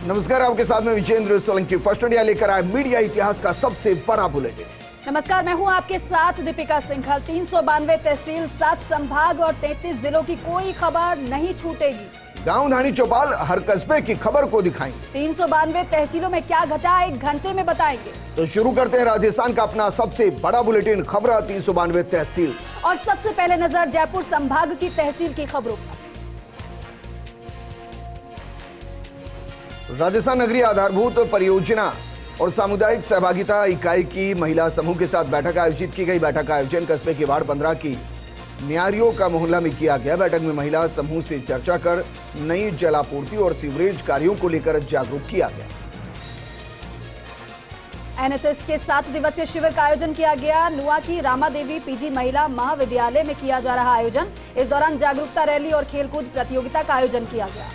नमस्कार, आपके साथ में विजेंद्र सोलंकी। फर्स्ट इंडिया लेकर आए मीडिया इतिहास का सबसे बड़ा बुलेटिन। नमस्कार, मैं हूं आपके साथ दीपिका सिंघल। 392 तहसील, 7 संभाग और 33 जिलों की कोई खबर नहीं छूटेगी। गांव धानी चौपाल हर कस्बे की खबर को दिखाएंगे। 392 तहसीलों में क्या घटा 1 घंटे में बताएंगे। तो शुरू करते हैं राजस्थान का अपना सबसे बड़ा बुलेटिन, खबर 392 तहसील। और सबसे पहले नजर जयपुर संभाग की तहसील की खबरों पर। राजस्थान नगरीय आधारभूत परियोजना और सामुदायिक सहभागिता इकाई की महिला समूह के साथ बैठक आयोजित की गई। बैठक का आयोजन कस्बे की वार्ड 15 की न्यारियों का मोहल्ला में किया गया। बैठक में महिला समूह से चर्चा कर नई जलापूर्ति और सीवरेज कार्यों को लेकर जागरूक किया गया। एनएसएस के 7 दिवसीय शिविर का आयोजन किया गया। नुआ की रामा देवी पीजी महिला महाविद्यालय में किया जा रहा आयोजन। इस दौरान जागरूकता रैली और खेलकूद प्रतियोगिता का आयोजन किया गया।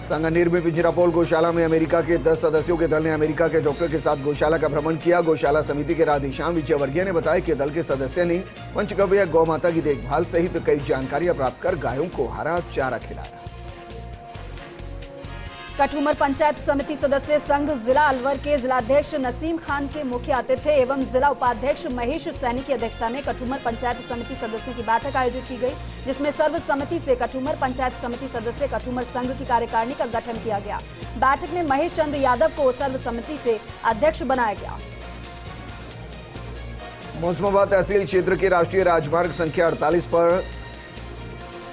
सांगानेर में पिंजरापोल गौशाला में अमेरिका के 10 सदस्यों के दल ने अमेरिका के डॉक्टर के साथ गौशाला का भ्रमण किया। गौशाला समिति के राधेश्याम विजयवर्गीय ने बताया कि दल के सदस्य ने पंचगव्य गौ माता की देखभाल सहित कई जानकारियां प्राप्त कर गायों को हरा चारा खिलाया। कठूमर पंचायत समिति सदस्य संघ जिला अलवर के जिलाध्यक्ष नसीम खान के मुख्य अतिथि एवं जिला उपाध्यक्ष महेश सैनी की अध्यक्षता में कठूमर पंचायत समिति सदस्यों की बैठक आयोजित की गई, जिसमें सर्वसम्मति से कठूमर पंचायत समिति सदस्य कठूमर संघ की कार्यकारिणी का गठन किया गया। बैठक में महेश चंद्र यादव को सर्वसम्मति से अध्यक्ष बनाया गया। मौसमाबाद तहसील क्षेत्र के राष्ट्रीय राजमार्ग संख्या 48 पर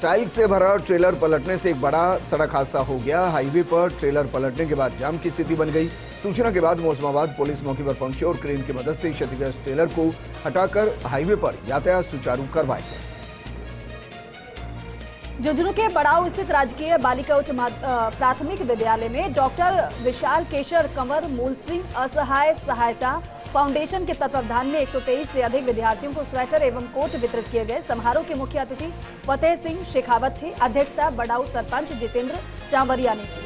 टाइल से भरा ट्रेलर पलटने से एक बड़ा सड़क हादसा हो गया। हाईवे पर ट्रेलर पलटने के बाद जाम की स्थिति बन गई। सूचना के बाद मौसमाबाद पुलिस मौके पर पहुंची और क्रेन की मदद से क्षतिग्रस्त ट्रेलर को हटाकर हाईवे पर यातायात सुचारू करवाया गया। झुंझुनू के बड़ाऊ स्थित राजकीय बालिका उच्च प्राथमिक विद्यालय में डॉक्टर विशाल केशर कंवर मूल सिंह असहाय सहायता फाउंडेशन के तत्वावधान में 123 से अधिक विद्यार्थियों को स्वेटर एवं कोट वितरित किए गए। समारोह के मुख्य अतिथि फतेह सिंह शेखावत थे। अध्यक्षता बड़ाऊ सरपंच जितेंद्र चांवरिया ने की।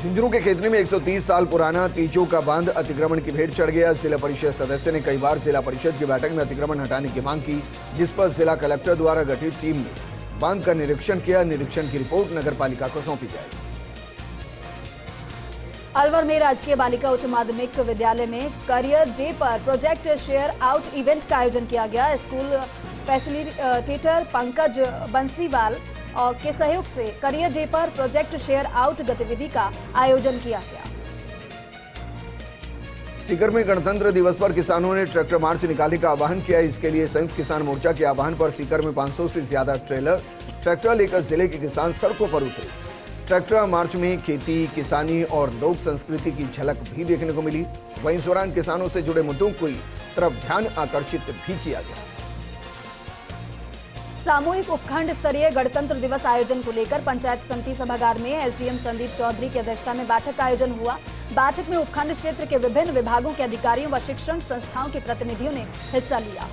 झुंझुनू के खेतनी में 130 साल पुराना तीजों का बांध अतिक्रमण की भेंट चढ़ गया। जिला परिषद सदस्य ने कई बार जिला परिषद की बैठक में अतिक्रमण हटाने की मांग की, जिस पर जिला कलेक्टर द्वारा गठित टीम ने बांध का निरीक्षण किया। निरीक्षण की रिपोर्ट नगर पालिका को सौंपी जाएगी। अलवर में राजकीय बालिका उच्च माध्यमिक विद्यालय में करियर डे पर प्रोजेक्ट शेयर आउट इवेंट का आयोजन किया गया। स्कूल फैसिलिटेटर पंकज बंसीवाल और के सहयोग से करियर डे पर प्रोजेक्ट शेयर आउट गतिविधि का आयोजन किया गया। सीकर में गणतंत्र दिवस पर किसानों ने ट्रैक्टर मार्च निकालने का आह्वान किया। इसके लिए संयुक्त किसान मोर्चा के आह्वान पर सीकर में 500 से ज्यादा ट्रैक्टर लेकर जिले के किसान सड़कों पर उतरे। ट्रैक्टर मार्च में खेती, किसानी और लोक संस्कृति की झलक भी देखने को मिली। वहीं इस दौरान किसानों से जुड़े मुद्दों की तरफ ध्यान आकर्षित भी किया गया। सामूहिक उपखंड स्तरीय गणतंत्र दिवस आयोजन को लेकर पंचायत समिति सभागार में एसडीएम संदीप चौधरी की अध्यक्षता में बैठक का आयोजन हुआ। बैठक में उपखंड क्षेत्र के विभिन्न विभागों के अधिकारियों व शिक्षण संस्थाओं के प्रतिनिधियों ने हिस्सा लिया।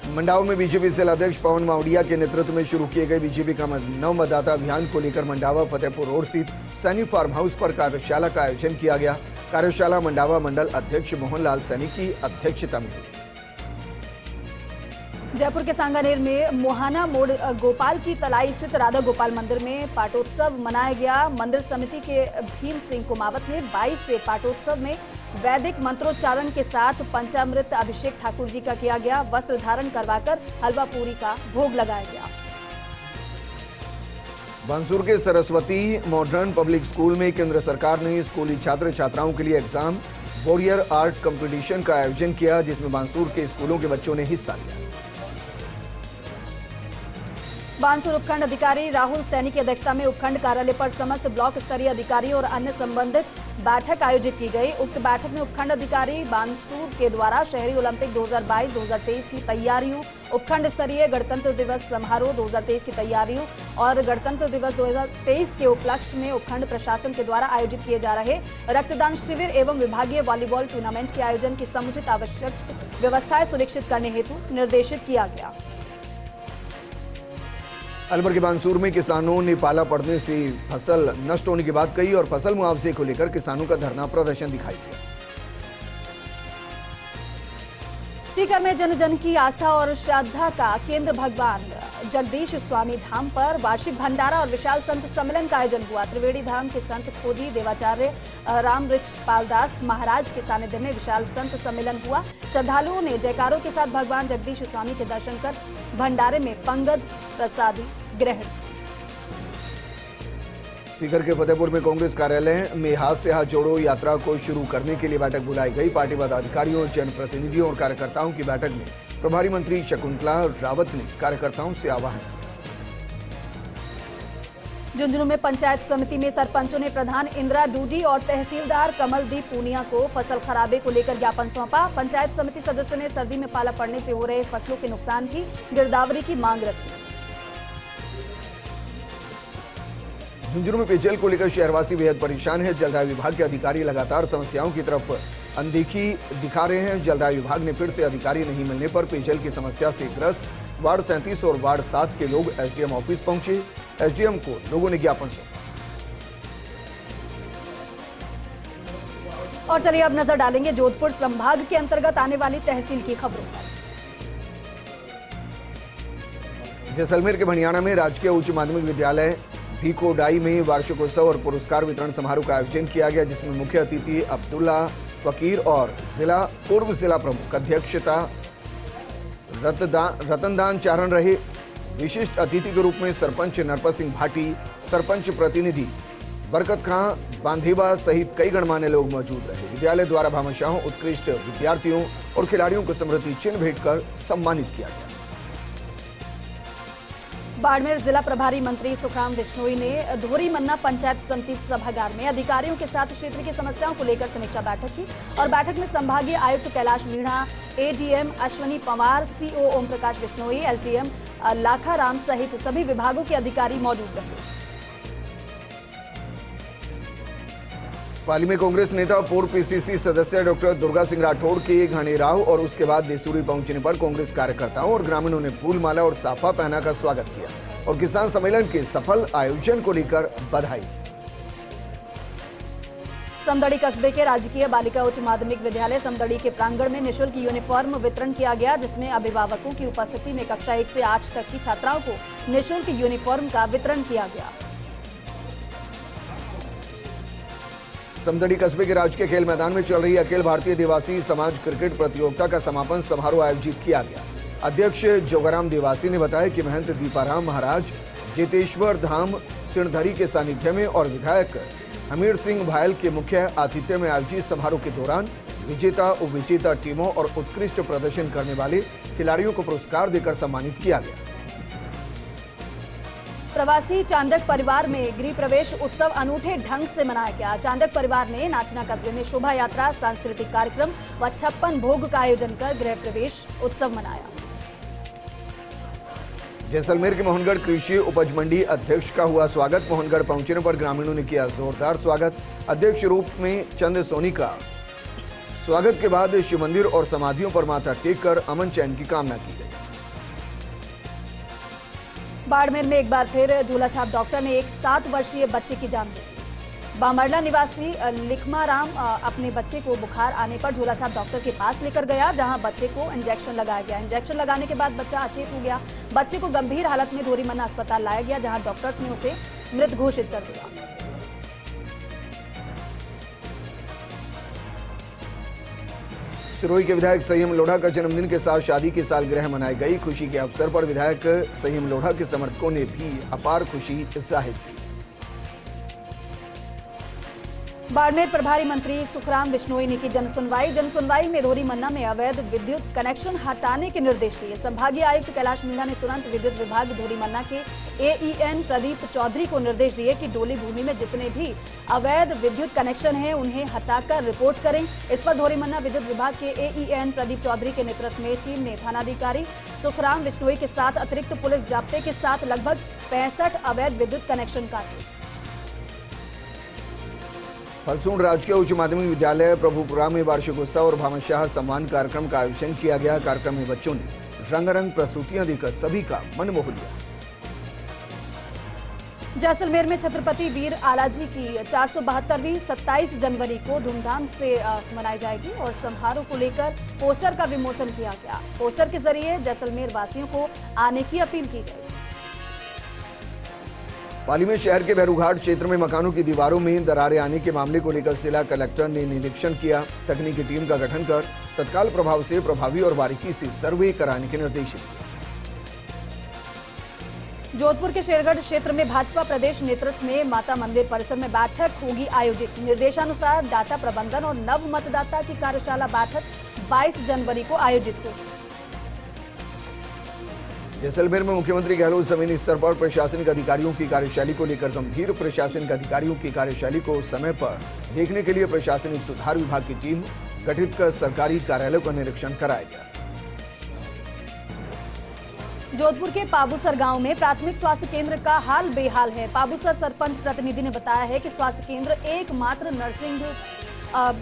मंडावा में बीजेपी जिलाध्यक्ष पवन मावड़िया के नेतृत्व में शुरू किए गए बीजेपी का नव मतदाता अभियान को लेकर मंडावा फतेहपुर रोड स्थित सैनी फार्म हाउस पर कार्यशाला का आयोजन किया गया। कार्यशाला मंडावा मंडल अध्यक्ष मोहनलाल सैनी की अध्यक्षता में हुई। जयपुर के सांगानेर में मोहाना मोड़ गोपाल की तलाई स्थित राधा गोपाल मंदिर में पाटोत्सव मनाया गया। मंदिर समिति के भीम सिंह कुमावत ने 22 से पाटोत्सव में वैदिक मंत्रोच्चारण के साथ पंचामृत अभिषेक ठाकुर जी का किया गया। वस्त्र धारण करवाकर हलवा पूरी का भोग लगाया गया। बांसुर के सरस्वती मॉडर्न पब्लिक स्कूल में केंद्र सरकार ने स्कूली छात्र छात्राओं के लिए एग्जाम वॉरियर आर्ट कंपटीशन का आयोजन किया, जिसमें बांसुर के स्कूलों के बच्चों ने हिस्सा लिया। बांसुर उपखंड अधिकारी राहुल सैनी की अध्यक्षता में उपखंड कार्यालय पर समस्त ब्लॉक स्तरीय अधिकारियों और अन्य संबंधित बैठक आयोजित की गई। उक्त बैठक में उपखंड अधिकारी बांसुर के द्वारा शहरी ओलंपिक 2022-2023 की तैयारियों, उपखंड स्तरीय गणतंत्र दिवस समारोह 2023 की तैयारियों और गणतंत्र दिवस 2023 के उपलक्ष्य में उपखंड प्रशासन के द्वारा आयोजित किए जा रहे रक्तदान शिविर एवं विभागीय वॉलीबॉल टूर्नामेंट के आयोजन की समुचित आवश्यक व्यवस्थाएं सुनिश्चित करने हेतु निर्देशित किया गया। अलवर के बांसुर में किसानों ने पाला पड़ने से फसल नष्ट होने की बात कही और फसल मुआवजे को लेकर किसानों का धरना प्रदर्शन दिखाई दिया। सीकर में जन जन की आस्था और श्रद्धा का केंद्र भगवान जगदीश स्वामी धाम पर वार्षिक भंडारा और विशाल संत सम्मेलन का आयोजन हुआ। त्रिवेणी धाम के संत खोजी देवाचार्य रामरिच पालदास महाराज के सानिध्य में विशाल संत सम्मेलन हुआ। श्रद्धालुओं ने जयकारों के साथ भगवान जगदीश स्वामी के दर्शन कर भंडारे में पंगद प्रसादी ग्रहण। सीकर के फतेहपुर में कांग्रेस कार्यालय में हाथ से हाथ जोड़ो यात्रा को शुरू करने के लिए बैठक बुलाई गई। पार्टी पदाधिकारियों, जनप्रतिनिधियों और कार्यकर्ताओं की बैठक में प्रभारी मंत्री शकुंतला रावत ने कार्यकर्ताओं से आह्वान। झुंझुनू में पंचायत समिति में सरपंचों ने प्रधान इंदिरा डूडी और तहसीलदार कमलदीप पूनिया को फसल खराबे को लेकर ज्ञापन सौंपा। पंचायत समिति सदस्यों ने सर्दी में पाला पड़ने से हो रहे फसलों के नुकसान की गिरदावरी की मांग रखी। झुंझुनू में पेयजल को लेकर शहरवासी बेहद परेशान है। जलदाय विभाग के अधिकारी लगातार समस्याओं की तरफ अनदेखी दिखा रहे हैं। जलदाय विभाग ने फिर से अधिकारी नहीं मिलने पर पेयजल की समस्या से ग्रस्त वार्ड 37 और वार्ड 7 के लोग एसडीएम ऑफिस पहुंचे। एसडीएम को लोगों ने ज्ञापन सौंपा। और चलिए अब नजर डालेंगे जोधपुर संभाग के अंतर्गत आने वाली तहसील की खबरों पर। जैसलमेर के भनियाना में राजकीय उच्च माध्यमिक विद्यालय भीकोडाई में वार्षिकोत्सव और पुरस्कार वितरण समारोह का आयोजन किया गया, जिसमें मुख्य अतिथि अब्दुल्ला फकीर और पूर्व जिला प्रमुख अध्यक्षता रतनदान चारण रहे। विशिष्ट अतिथि के रूप में सरपंच नरपत सिंह भाटी, सरपंच प्रतिनिधि बरकत खां बांधेवा सहित कई गणमान्य लोग मौजूद रहे। विद्यालय द्वारा भामाशाहों, उत्कृष्ट विद्यार्थियों और खिलाड़ियों को स्मृति चिन्ह भेंट कर सम्मानित किया गया। बाड़मेर जिला प्रभारी मंत्री सुखराम बिश्नोई ने धोरी मन्ना पंचायत समिति सभागार में अधिकारियों के साथ क्षेत्र की समस्याओं को लेकर समीक्षा बैठक की और बैठक में संभागीय आयुक्त Kailash Meena, ADM Ashwani Pawar, CO Om Prakash Bishnoi, SDM Lakharam सहित सभी विभागों के अधिकारी मौजूद रहे। पाली में कांग्रेस नेता पूर्व पीसीसी सदस्य डॉक्टर दुर्गा सिंह राठौड़ के घनेराव और उसके बाद देसूरी पहुंचने पर कांग्रेस कार्यकर्ताओं और ग्रामीणों ने फूलमाला और साफा पहना कर स्वागत किया और किसान सम्मेलन के सफल आयोजन को लेकर बधाई। समदड़ी कस्बे के राजकीय बालिका उच्च माध्यमिक विद्यालय समदड़ी के प्रांगण में निःशुल्क यूनिफॉर्म वितरण किया गया, जिसमें अभिभावकों की उपस्थिति में कक्षा 1 से 8 तक की छात्राओं को निःशुल्क यूनिफॉर्म का वितरण किया गया। समदड़ी कस्बे के राजकीय खेल मैदान में चल रही अखिल भारतीय देवासी समाज क्रिकेट प्रतियोगिता का समापन समारोह आयोजित किया गया। अध्यक्ष जोगाराम देवासी ने बताया कि महंत दीपाराम महाराज जेतेश्वर धाम सिणधरी के सानिध्य में और विधायक हमीर सिंह भायल के मुख्य आतिथ्य में आयोजित समारोह के दौरान विजेता, उपविजेता टीमों और उत्कृष्ट प्रदर्शन करने वाले खिलाड़ियों को पुरस्कार देकर सम्मानित किया गया। प्रवासी चांडक परिवार में गृह प्रवेश उत्सव अनूठे ढंग से मनाया गया। चांडक परिवार ने नाचना कस्बे में शोभा यात्रा, सांस्कृतिक कार्यक्रम व 56 भोग का आयोजन कर गृह प्रवेश उत्सव मनाया। जैसलमेर के मोहनगढ़ कृषि उपज मंडी अध्यक्ष का हुआ स्वागत। मोहनगढ़ पहुंचने पर ग्रामीणों ने किया जोरदार स्वागत। अध्यक्ष रूप में चंद सोनी का स्वागत के बाद शिव मंदिर और समाधियों पर माथा टेक कर अमन चैन की कामना की गई। बाड़मेर में एक बार फिर झूलाछाप डॉक्टर ने एक 7 वर्षीय बच्चे की जान दी। बामरला निवासी लिखमा राम अपने बच्चे को बुखार आने पर झूलाछाप डॉक्टर के पास लेकर गया, जहां बच्चे को इंजेक्शन लगाया गया। इंजेक्शन लगाने के बाद बच्चा अचेत हो गया। बच्चे को गंभीर हालत में धोरी मन्ना अस्पताल लाया गया, जहां डॉक्टर्स ने उसे मृत घोषित कर दिया। सिरोही के विधायक संयम लोढ़ा का जन्मदिन के साथ शादी की सालगिरह मनाई गई। खुशी के अवसर पर विधायक संयम लोढ़ा के समर्थकों ने भी अपार खुशी जाहिर की। बाड़मेर प्रभारी मंत्री सुखराम बिश्नोई ने की जनसुनवाई में धोरी मन्ना में अवैध विद्युत कनेक्शन हटाने के निर्देश दिए। संभागीय आयुक्त कैलाश मीणा ने तुरंत विद्युत विभाग धोरी मन्ना के एईएन प्रदीप चौधरी को निर्देश दिए कि डोली भूमि में जितने भी अवैध विद्युत कनेक्शन हैं उन्हें हटाकर रिपोर्ट करें। इस पर धोरी मन्ना विद्युत विभाग के एईएन प्रदीप चौधरी के नेतृत्व में टीम ने थानाधिकारी सुखराम बिश्नोई के साथ अतिरिक्त पुलिस जाब्ते के साथ लगभग 65 अवैध विद्युत कनेक्शन काटे। फलसून राजकीय उच्च माध्यमिक विद्यालय प्रभुपुरा में वार्षिकोत्सव और भामाशाह सम्मान कार्यक्रम का आयोजन किया गया। कार्यक्रम में बच्चों ने रंगारंग प्रस्तुतियां देकर सभी का मन मोह लिया। जैसलमेर में छत्रपति वीर आलाजी की 472वीं 27 जनवरी को धूमधाम से मनाई जाएगी और समारोह को लेकर पोस्टर का विमोचन किया गया। पोस्टर के जरिए जैसलमेर वासियों को आने की अपील की गई। पाली में शहर के भैरूघाट क्षेत्र में मकानों की दीवारों में दरारें आने के मामले को लेकर जिला कलेक्टर ने निरीक्षण किया। तकनीकी टीम का गठन कर तत्काल प्रभाव से प्रभावी और बारीकी से सर्वे कराने के निर्देश दिए। जोधपुर के शेरगढ़ क्षेत्र में भाजपा प्रदेश नेतृत्व में माता मंदिर परिसर में बैठक होगी आयोजित। निर्देशानुसार डाटा प्रबंधन और नव मतदाता की कार्यशाला बैठक 22 जनवरी को आयोजित होगी। जैसलमेर में मुख्यमंत्री गहलोत जमीनी स्तर पर प्रशासनिक अधिकारियों की कार्यशैली को लेकर गंभीर। प्रशासनिक अधिकारियों की कार्यशैली को समय पर देखने के लिए प्रशासनिक सुधार विभाग की टीम गठित कर सरकारी कार्यालयों का निरीक्षण कराया गया। जोधपुर के पाबूसर गांव में प्राथमिक स्वास्थ्य केंद्र का हाल बेहाल है। पाबूसर सरपंच प्रतिनिधि ने बताया है कि स्वास्थ्य केंद्र एकमात्र नर्सिंग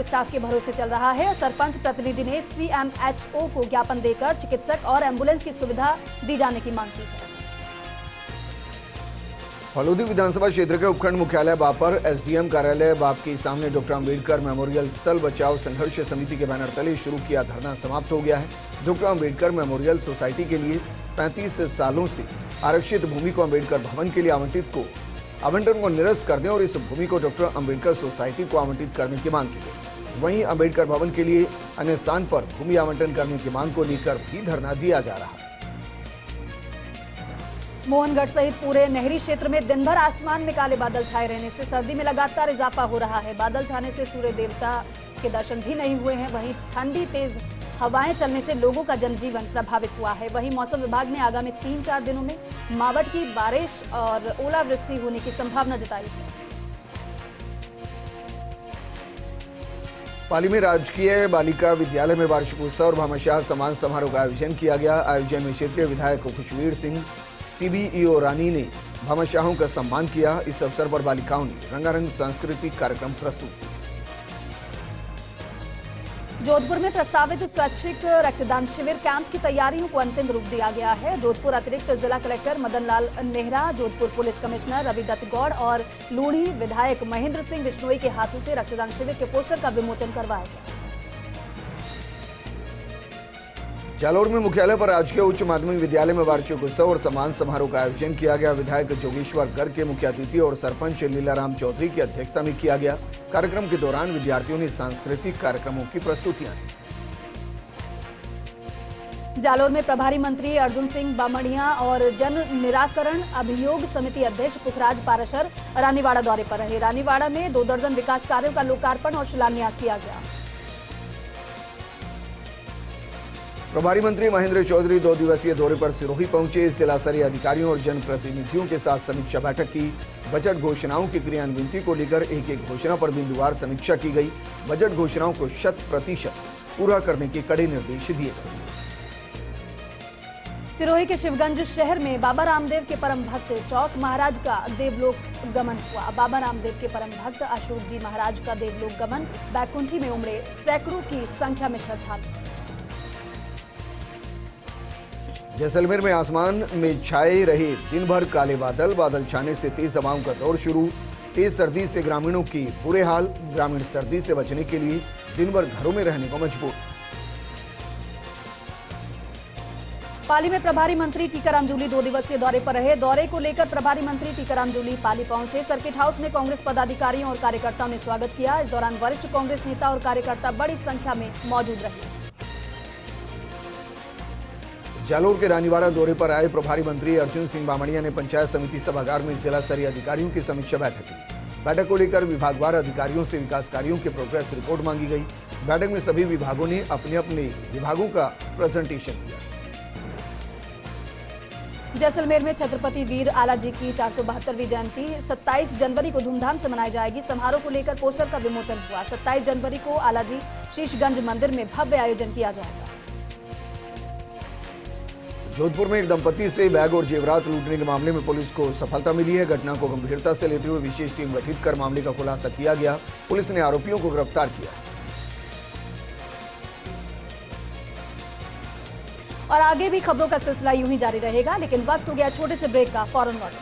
स्टाफ के भरोसे चल रहा है। सरपंच प्रतिनिधि ने CMHO को ज्ञापन देकर चिकित्सक और एम्बुलेंस की सुविधा दी जाने की मांग की है। फलोदी विधानसभा क्षेत्र के उपखंड मुख्यालय बापर SDM कार्यालय बाप के सामने डॉक्टर अंबेडकर मेमोरियल स्थल बचाओ संघर्ष समिति के बैनर तले शुरू किया धरना समाप्त हो गया है। डॉक्टर अंबेडकर मेमोरियल सोसाइटी के लिए 35 सालों से आरक्षित भूमि को अंबेडकर भवन के लिए आवंटन को निरस्त कर दें और इस भूमि को डॉक्टर अंबेडकर सोसाइटी को आवंटित करने की मांग की गई। वहीं अंबेडकर भवन के लिए अन्य स्थान पर भूमि आवंटन करने की मांग को लेकर भी धरना दिया जा रहा है। मोहनगढ़ सहित पूरे नहरी क्षेत्र में दिन भर आसमान में काले बादल छाए रहने से सर्दी में लगातार इजाफा हो रहा है। बादल छाने से सूर्य देवता के दर्शन भी नहीं हुए हैं। वहीं ठंडी तेज हवाएं चलने से लोगों का जनजीवन प्रभावित हुआ है। वहीं मौसम विभाग ने आगामी 3-4 दिनों में मावठ की बारिश और ओलावृष्टि होने की संभावना जताई है। पाली में राजकीय बालिका विद्यालय में वार्षिक उत्सव और भामाशाह सम्मान समारोह का आयोजन किया गया। आयोजन में क्षेत्रीय विधायक खुशवीर सिंह, CBEO रानी ने भामाशाहों का सम्मान किया। इस अवसर पर बालिकाओं ने रंगारंग सांस्कृतिक कार्यक्रम प्रस्तुत किया। जोधपुर में प्रस्तावित स्वैच्छिक रक्तदान शिविर कैंप की तैयारियों को अंतिम रूप दिया गया है। जोधपुर अतिरिक्त जिला collector Madan Lal Nehra, Jodhpur police commissioner Ravi Dutt Gaur और लूणी विधायक महेंद्र सिंह बिश्नोई के हाथों से रक्तदान शिविर के पोस्टर का विमोचन करवाया गया। जालोर में मुख्यालय पर राजकीय उच्च माध्यमिक विद्यालय में वार्षिक उत्सव और सम्मान समारोह का आयोजन किया गया। विधायक जोगेश्वर गर्ग के मुख्य अतिथि और सरपंच लीलाराम चौधरी की अध्यक्षता में किया गया। कार्यक्रम के दौरान विद्यार्थियों ने सांस्कृतिक कार्यक्रमों की प्रस्तुतियां दी। जालोर में प्रभारी मंत्री अर्जुन सिंह बामणिया और जन निराकरण अभियोग समिति अध्यक्ष पुखराज पाराशर रानीवाड़ा दौरे पर रहे। रानीवाड़ा में 2 दर्जन विकास कार्यों का लोकार्पण और शिलान्यास किया गया। प्रभारी मंत्री महेंद्र चौधरी 2 दिवसीय दौरे पर सिरोही पहुंचे। जिला स्तरीय अधिकारियों और जनप्रतिनिधियों के साथ समीक्षा बैठक की। बजट घोषणाओं की क्रियान्विति को लेकर एक घोषणा पर बिंदुवार समीक्षा की गई। बजट घोषणाओं को 100% पूरा करने के कड़े निर्देश दिए गए। सिरोही के शिवगंज शहर में बाबा रामदेव के परम भक्त चौक महाराज का देवलोक गमन हुआ। बाबा रामदेव के परम भक्त अशोक जी महाराज का देवलोक गमन बैकुंठी में उमड़े सैकड़ों की संख्या में श्रद्धालु। जैसलमेर में आसमान में छाए रहे दिन भर काले बादल छाने से तेज हवाओं का दौर शुरू। तेज सर्दी से ग्रामीणों की बुरे हाल। ग्रामीण सर्दी से बचने के लिए दिन भर घरों में रहने को मजबूर। पाली में प्रभारी मंत्री टीकाराम जूली 2 दिवसीय दौरे पर रहे। दौरे को लेकर प्रभारी मंत्री टीकाराम जूली पाली पहुंचे। सर्किट हाउस में कांग्रेस पदाधिकारियों और कार्यकर्ताओं ने स्वागत किया। इस दौरान वरिष्ठ कांग्रेस नेता और कार्यकर्ता बड़ी संख्या में मौजूद रहे। जालोर के रानीवाड़ा दौरे पर आए प्रभारी मंत्री अर्जुन सिंह बामणिया ने पंचायत समिति सभागार में जिला स्तरीय अधिकारियों की समीक्षा बैठक की। बैठक को लेकर विभागवार अधिकारियों से विकास कार्यों की प्रोग्रेस रिपोर्ट मांगी गई। बैठक में सभी विभागों ने अपने अपने विभागों का प्रेजेंटेशन किया। जैसलमेर में छत्रपति वीर आलाजी की 472वीं जयंती 27 जनवरी को धूमधाम से मनाई जाएगी। समारोह को लेकर पोस्टर का विमोचन हुआ। 27 जनवरी को आलाजी शीशगंज मंदिर में भव्य आयोजन किया जाएगा। जोधपुर में एक दंपति से बैग और जेवरात लूटने के मामले में पुलिस को सफलता मिली है। घटना को गंभीरता से लेते हुए विशेष टीम गठित कर मामले का खुलासा किया गया। पुलिस ने आरोपियों को गिरफ्तार किया। और आगे भी खबरों का सिलसिला यूं ही जारी रहेगा, लेकिन वक्त हो गया छोटे से ब्रेक का। फौरन लौटें।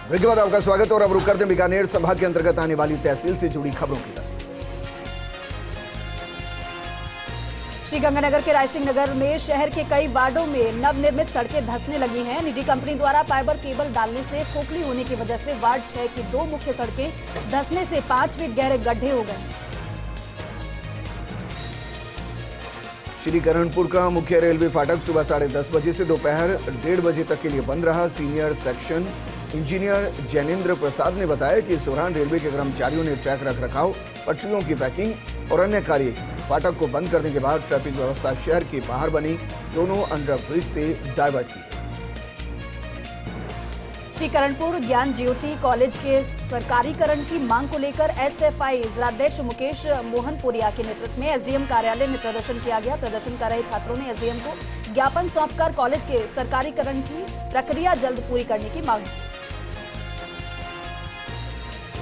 ब्रेक के बाद आपका स्वागत और अब रुक करते हैं बीकानेर संभाग के अंतर्गत आने वाली तहसील से जुड़ी खबरों की तरफ। श्रीगंगानगर के रायसिंह नगर में शहर के कई वार्डों में नवनिर्मित सड़कें धंसने लगी हैं। निजी कंपनी द्वारा फाइबर केबल डालने से खोखली होने की वजह से वार्ड 6 की 2 मुख्य सड़कें धंसने से 5 फीट गहरे गड्ढे हो गए। श्रीकरणपुर का मुख्य रेलवे फाटक सुबह 10:30 बजे से दोपहर 1:30 बजे तक के लिए बंद रहा। सीनियर सेक्शन इंजीनियर जैनेन्द्र प्रसाद ने बताया कि इस दौरान रेलवे के कर्मचारियों ने ट्रैक रखरखाव, पटरियों की पैकिंग और अन्य कार्य किए। फाटक को बंद करने के बाद ट्रैफिक व्यवस्था शहर के बाहर बनी दोनों अंडरब्रिज से डाइवर्ट की। श्रीकरणपुर ज्ञान ज्योति कॉलेज के सरकारीकरण की मांग को लेकर एसएफआई जिलाध्यक्ष मुकेश मोहनपुरिया के नेतृत्व में एसडीएम कार्यालय में प्रदर्शन किया गया। प्रदर्शन कर रहे छात्रों ने एसडीएम को ज्ञापन सौंपकर कॉलेज के सरकारीकरण की प्रक्रिया जल्द पूरी करने की मांग की।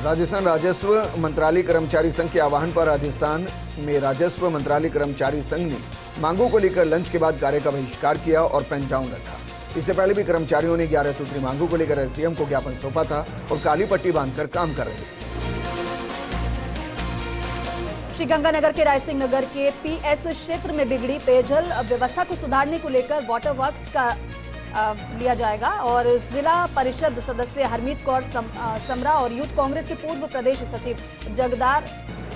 राजस्थान राजस्व मंत्रालय कर्मचारी संघ के आह्वान पर राजस्थान में राजस्व मंत्रालय कर्मचारी संघ ने मांगों को लेकर लंच के बाद कार्य का बहिष्कार किया और पेन डाउन रखा। इससे पहले भी कर्मचारियों ने 11 सूत्री मांगों को लेकर एसडीएम को ज्ञापन सौंपा था और काली पट्टी बांधकर काम कर रहे थे। श्रीगंगानगर के रायसिंह नगर के पीएस क्षेत्र में बिगड़ी पेयजल व्यवस्था को सुधारने को लेकर वाटर वर्क्स का लिया जाएगा और जिला परिषद सदस्य हरमीत कौर समरा और यूथ कांग्रेस के पूर्व प्रदेश सचिव जगदार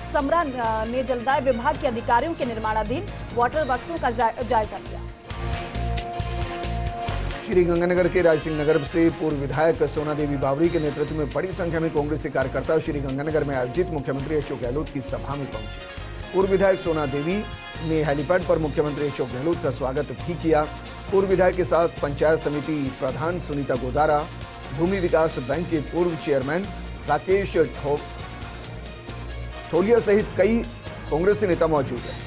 समरा ने जलदाय विभाग के अधिकारियों के निर्माणाधीन वाटर वर्क्सों का जायजा लिया। श्रीगंगानगर के रायसिंह नगर से पूर्व विधायक सोना देवी बावरी के नेतृत्व में बड़ी संख्या में कांग्रेसी कार्यकर्ता श्रीगंगानगर में आयोजित मुख्यमंत्री अशोक गहलोत की सभा में पहुंचे। पूर्व विधायक सोना देवी ने हेलीपैड पर मुख्यमंत्री अशोक गहलोत का स्वागत भी किया। पूर्व विधायक के साथ पंचायत समिति प्रधान सुनीता गोदारा, भूमि विकास बैंक के पूर्व चेयरमैन राकेश ठोलिया सहित कई कांग्रेसी नेता मौजूद हैं।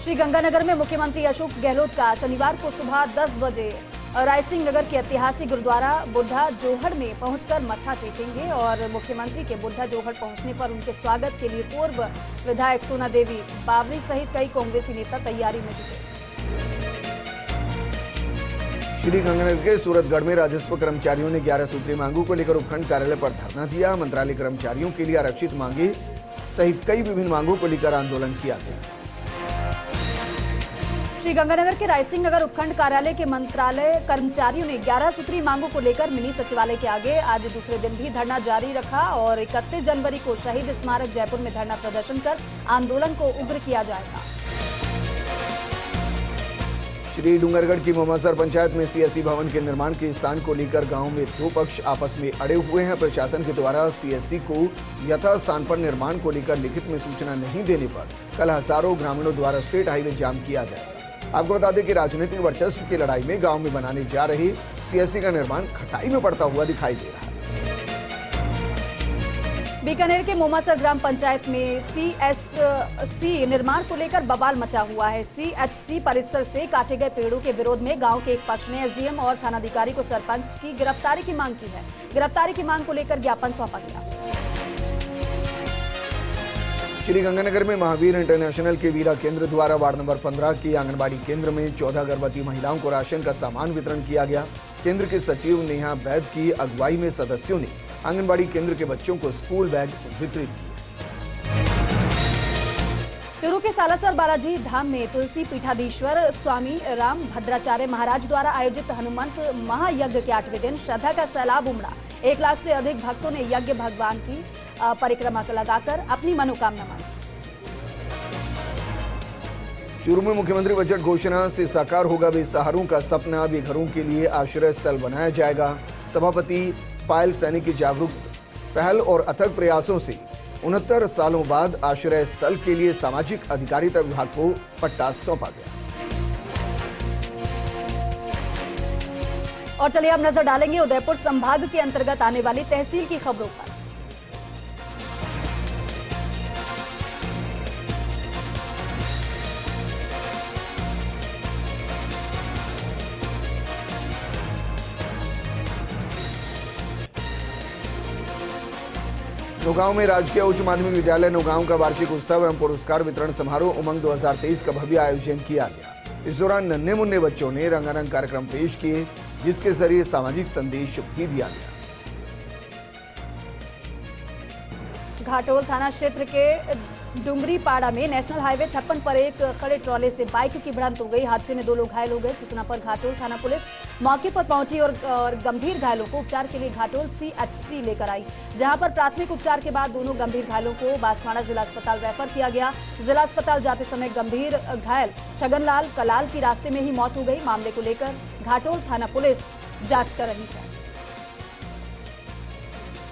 श्रीगंगानगर में मुख्यमंत्री अशोक गहलोत का शनिवार को सुबह 10 बजे रायसिंह नगर के ऐतिहासिक गुरुद्वारा बुढ़ा जोहड़ में पहुंचकर मत्था टेकेंगे और मुख्यमंत्री के बुढ़ा जोहड़ पहुंचने पर उनके स्वागत के लिए पूर्व विधायक सोना देवी बावरी सहित कई कांग्रेसी नेता तैयारी में जुटे। श्रीगंगानगर के सूरतगढ़ में राजस्व कर्मचारियों ने 11 सूत्री मांगों को लेकर उपखंड कार्यालय पर धरना दिया। मंत्रालय कर्मचारियों के लिए आरक्षित मांगे सहित कई विभिन्न मांगों को लेकर आंदोलन किया गया। श्रीगंगानगर के रायसिंह नगर उपखंड कार्यालय के मंत्रालय कर्मचारियों ने 11 सूत्री मांगों को लेकर मिनी सचिवालय के आगे आज दूसरे दिन भी धरना जारी रखा और 31 जनवरी को शहीद स्मारक जयपुर में धरना प्रदर्शन कर आंदोलन को उग्र किया जाएगा। श्री डूंगरगढ़ की मोमासर पंचायत में सीएससी भवन के निर्माण के स्थान को लेकर गांव में दो पक्ष आपस में अड़े हुए हैं। प्रशासन के द्वारा सीएससी को यथास्थान पर निर्माण को लेकर लिखित में सूचना नहीं देने पर कल हजारों ग्रामीणों द्वारा स्टेट हाईवे जाम किया जाएगा। आपको बता दें कि राजनीतिक वर्चस्व की लड़ाई में गांव में बनाने जा रहे सीएससी का निर्माण खटाई में पड़ता हुआ दिखाई दे रहा है। बीकानेर के मोमासर ग्राम पंचायत में सीएससी निर्माण को लेकर बवाल मचा हुआ है। सीएचसी परिसर से काटे गए पेड़ों के विरोध में गांव के एक पक्ष ने एसडीएम और थानाधिकारी को सरपंच की गिरफ्तारी की मांग की है। गिरफ्तारी की मांग को लेकर ज्ञापन सौंपा गया। श्रीगंगानगर में महावीर इंटरनेशनल के वीरा केंद्र द्वारा वार्ड नंबर 15 की आंगनबाड़ी केंद्र में 14 गर्भवती महिलाओं को राशन का सामान वितरण किया गया। केंद्र के सचिव नेहा बैद की अगुवाई में सदस्यों ने आंगनबाड़ी केंद्र के बच्चों को स्कूल बैग वितरित किए। चूरू के सालासर बालाजी धाम में तुलसी पीठाधीश्वर स्वामी राम भद्राचार्य महाराज द्वारा आयोजित हनुमंत महायज्ञ के 8वें दिन श्रद्धा का सैलाब उमड़ा। 1 लाख से अधिक भक्तों ने यज्ञ भगवान की परिक्रमा लगाकर अपनी मनोकामना मांगी। चूरू में मुख्यमंत्री बजट घोषणा से साकार होगा बेसहारों का सपना। बेघरों के लिए आश्रय स्थल बनाया जाएगा। सभापति पायल सैनी की जागरूक पहल और अथक प्रयासों से 69 सालों बाद आश्रय स्थल के लिए सामाजिक अधिकारिता विभाग को पट्टा सौंपा गया। और चलिए अब नजर डालेंगे उदयपुर संभाग के अंतर्गत आने वाली तहसील की खबरों पर। नौगांव में राजकीय उच्च माध्यमिक विद्यालय नौगांव का वार्षिक उत्सव एवं पुरस्कार वितरण समारोह उमंग 2023 का भव्य आयोजन किया गया। इस दौरान नन्हे मुन्ने बच्चों ने रंगारंग कार्यक्रम पेश किए। जिसके जरिए सामाजिक संदेश भी दिया गया। घाटोल थाना क्षेत्र के डुंगरी पाड़ा में नेशनल हाईवे 56 पर एक खड़े ट्रॉले से बाइक की भिड़ंत हो गई। हादसे में 2 लोग घायल हो गए। सूचना पर घाटोल थाना पुलिस मौके पर पहुंची और गंभीर घायलों को उपचार के लिए घाटोल CHC लेकर आई, जहां पर प्राथमिक उपचार के बाद दोनों गंभीर घायलों को बांसवाड़ा जिला अस्पताल रेफर किया गया। जिला अस्पताल जाते समय गंभीर घायल छगनलाल कलाल की रास्ते में ही मौत हो गई। मामले को लेकर घाटोल थाना पुलिस जांच कर रही है।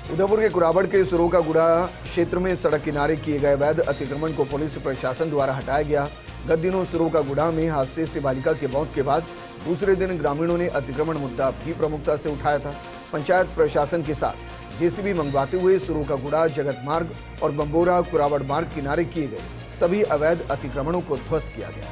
उदयपुर के कुराबड़ के सुरोकागुड़ा क्षेत्र में सड़क किनारे किए गए अवैध अतिक्रमण को पुलिस प्रशासन द्वारा हटाया गया। गत दिनों सुरोकागुड़ा में हादसे से बालिका की मौत के बाद दूसरे दिन ग्रामीणों ने अतिक्रमण मुद्दा भी प्रमुखता से उठाया था। पंचायत प्रशासन के साथ जेसीबी मंगवाते हुए सुरोकागुड़ा जगत मार्ग और बंबोरा कुराबड़ मार्ग किनारे किए गए सभी अवैध अतिक्रमणों को ध्वस्त किया गया।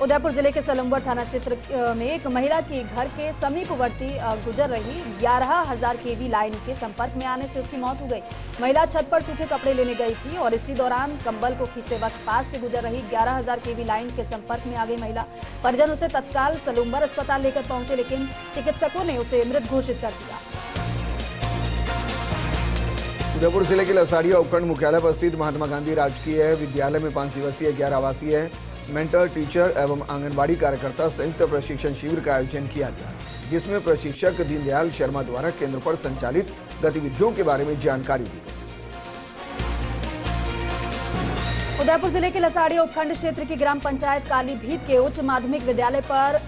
उदयपुर जिले के सलम्बर थाना क्षेत्र में एक महिला की घर के समीपवर्ती गुजर रही 11,000 केवी लाइन के संपर्क में आने से उसकी मौत हो गई। महिला छत पर सूखे कपड़े लेने गई थी और इसी दौरान कंबल को खींचते वक्त पास से गुजर रही 11,000 केवी लाइन के संपर्क में आ गई महिला। परिजन उसे तत्काल सलम्बर अस्पताल लेकर पहुंचे, लेकिन चिकित्सकों ने उसे मृत घोषित कर दिया। उदयपुर जिले के लसाड़िया उपखंड मुख्यालय पर स्थित महात्मा गांधी राजकीय विद्यालय में 5 दिवसीय गैर आवासीय मेंटर, टीचर एवं आंगनबाड़ी कार्यकर्ता संयुक्त प्रशिक्षण शिविर का आयोजन किया गया, जिसमें प्रशिक्षक दीनदयाल शर्मा द्वारा केंद्र पर संचालित गतिविधियों के बारे में जानकारी दी गई। उदयपुर जिले के लसाड़िया उपखंड क्षेत्र की ग्राम पंचायत कालीभीत के उच्च माध्यमिक विद्यालय पर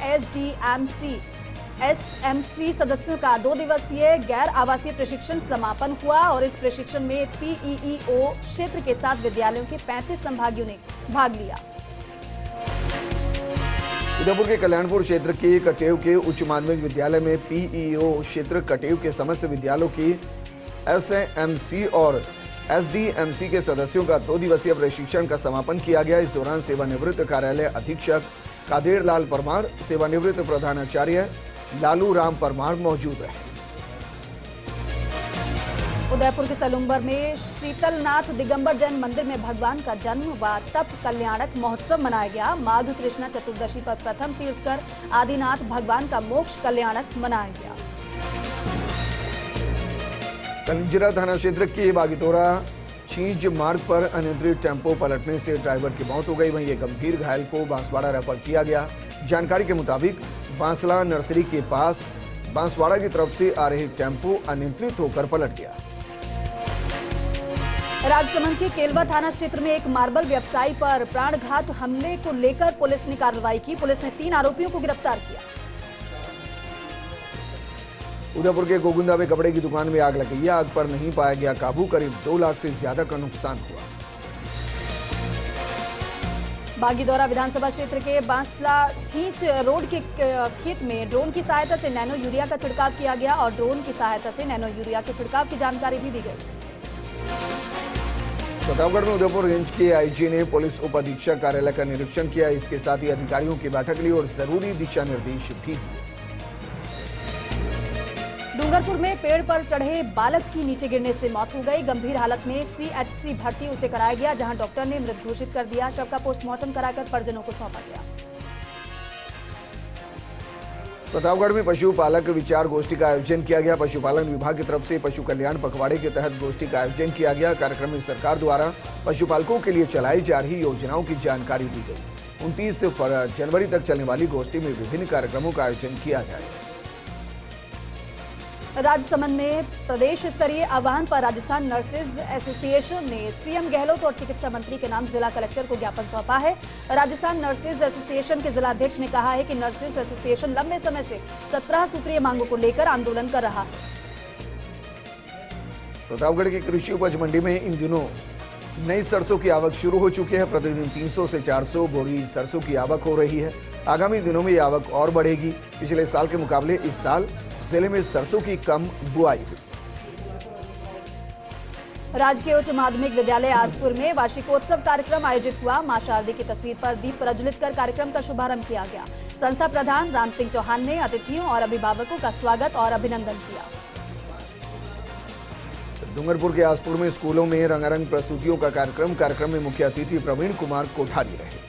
SMC सदस्यों का 2 दिवसीय गैर आवासीय प्रशिक्षण समापन हुआ और इस प्रशिक्षण में PEO क्षेत्र के 7 विद्यालयों के 35 संभागियों ने भाग लिया। उदयपुर के कल्याणपुर क्षेत्र के कटेव के उच्च माध्यमिक विद्यालय में PEO क्षेत्र कटेव के समस्त विद्यालयों की SMC और SDMC के सदस्यों का 2 दिवसीय प्रशिक्षण का समापन किया गया। इस दौरान सेवानिवृत्त कार्यालय अधीक्षक कादेर लाल परमार, सेवानिवृत्त प्रधानाचार्य लालू राम परमार मौजूद रहे। उदयपुर के सलुम्बर में शीतलनाथ दिगंबर जैन मंदिर में भगवान का जन्म व तप कल्याणक महोत्सव मनाया गया। माघ कृष्णा चतुर्दशी पर प्रथम तीर्थकर आदिनाथ भगवान का मोक्ष कल्याणक मनाया गया। कलिंजरा थाना क्षेत्र के बागीतोरा छींज मार्ग पर अनियंत्रित टेंपो पलटने से ड्राइवर की मौत हो गई। वहीं एक गंभीर घायल को बांसवाड़ा रेफर किया गया। जानकारी के मुताबिक बांसला नर्सरी के पास बांसवाड़ा की तरफ से आ रही टेंपो अनियंत्रित होकर पलट गया। राजसमंद के केलवा थाना क्षेत्र में एक मार्बल व्यवसायी पर प्राणघात हमले को लेकर पुलिस ने कार्रवाई की। पुलिस ने 3 आरोपियों को गिरफ्तार किया। उदयपुर के गोगुंदा में कपड़े की दुकान में आग लग गई। आग पर नहीं पाया गया काबू। करीब 2 लाख से ज्यादा का नुकसान हुआ। बागीदौरा विधानसभा क्षेत्र के बांसला छींच रोड के खेत में ड्रोन की सहायता से नैनो यूरिया का छिड़काव किया गया और ड्रोन की सहायता से नैनो यूरिया के छिड़काव की जानकारी भी दी गई। प्रतापगढ़ में उदयपुर रेंज के आईजी ने पुलिस उप अधीक्षक कार्यालय का निरीक्षण किया। इसके साथ ही अधिकारियों की बैठक ली और जरूरी दिशा निर्देश भी दिए। डूंगरपुर में पेड़ पर चढ़े बालक की नीचे गिरने से मौत हो गई। गंभीर हालत में CHC भर्ती उसे कराया गया, जहां डॉक्टर ने मृत घोषित कर दिया। शव का पोस्टमार्टम कराकर परिजनों को सौंपा गया। प्रतापगढ़ में पशुपालक विचार गोष्ठी का आयोजन किया गया। पशुपालन विभाग की तरफ से पशु कल्याण पखवाड़े के तहत गोष्ठी का आयोजन किया गया। कार्यक्रम में सरकार द्वारा पशुपालकों के लिए चलाई जा रही योजनाओं की जानकारी दी गई। 29 जनवरी तक चलने वाली गोष्ठी में विभिन्न कार्यक्रमों का आयोजन किया जाएगा। राजसमंद में प्रदेश स्तरीय आह्वान पर राजस्थान नर्सेज एसोसिएशन ने सीएम गहलोत और चिकित्सा मंत्री के नाम जिला कलेक्टर को ज्ञापन सौंपा है। राजस्थान नर्सेज एसोसिएशन के जिलाध्यक्ष ने कहा है कि नर्सेज एसोसिएशन लंबे समय से 17 सूत्रीय मांगों को लेकर आंदोलन कर रहा है। प्रतापगढ़ की कृषि उपज मंडी में इन दिनों नई सरसों की आवक शुरू हो चुकी है। प्रतिदिन 300 से 400 बोरी सरसों की आवक हो रही है। आगामी दिनों में ये आवक और बढ़ेगी। पिछले साल के मुकाबले इस साल जिले में सरसों की कम बुआई हुई। राजकीय उच्च माध्यमिक विद्यालय आसपुर में वार्षिकोत्सव कार्यक्रम आयोजित हुआ। मां शारदे की तस्वीर पर दीप प्रज्वलित कर कार्यक्रम का शुभारंभ किया गया। संस्था प्रधान राम सिंह चौहान ने अतिथियों और अभिभावकों का स्वागत और अभिनंदन किया। डूंगरपुर के आसपुर में स्कूलों में रंगारंग प्रस्तुतियों का कार्यक्रम में मुख्य अतिथि प्रवीण कुमार कोठारी रहे।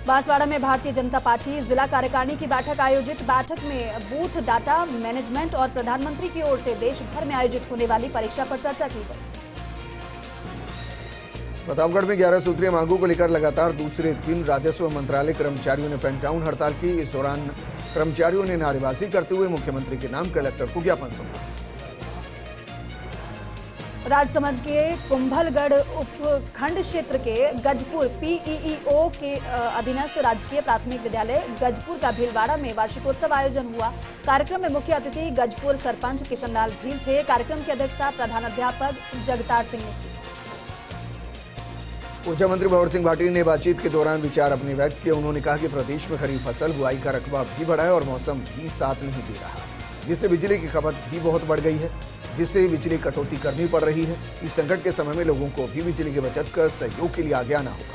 बांसवाड़ा में भारतीय जनता पार्टी जिला कार्यकारिणी की बैठक आयोजित। बैठक में बूथ डाटा मैनेजमेंट और प्रधानमंत्री की ओर से देश भर में आयोजित होने वाली परीक्षा पर चर्चा की गई। प्रतापगढ़ में 11 सूत्रीय मांगों को लेकर लगातार दूसरे दिन राजस्व मंत्रालय कर्मचारियों ने पेन डाउन हड़ताल की। इस दौरान कर्मचारियों ने नारेबाजी करते हुए मुख्यमंत्री के नाम कलेक्टर को ज्ञापन सौंपा। राजसमंद के कुंभलगढ़ उपखंड क्षेत्र के गजपुर पीईओ के अधीनस्थ राजकीय प्राथमिक विद्यालय गजपुर का भीलवाड़ा में वार्षिकोत्सव आयोजन हुआ। कार्यक्रम में मुख्य अतिथि गजपुर सरपंच किशनलाल भील थे। कार्यक्रम की अध्यक्षता प्रधानाध्यापक जगतार सिंह ने की। ऊर्जा मंत्री भंवर सिंह भाटी ने बातचीत के दौरान विचार अपने व्यक्त किए। उन्होंने कहा कि प्रदेश में खरीफ फसल बुआई का रकबा भी बढ़ा है और मौसम भी साथ नहीं दे रहा, जिससे बिजली की खपत भी बहुत बढ़ गई है, जिससे बिजली कटौती करनी पड़ रही है। इस संकट के समय में लोगों को भी बिजली की बचत कर सहयोग के लिए आगे आना होगा।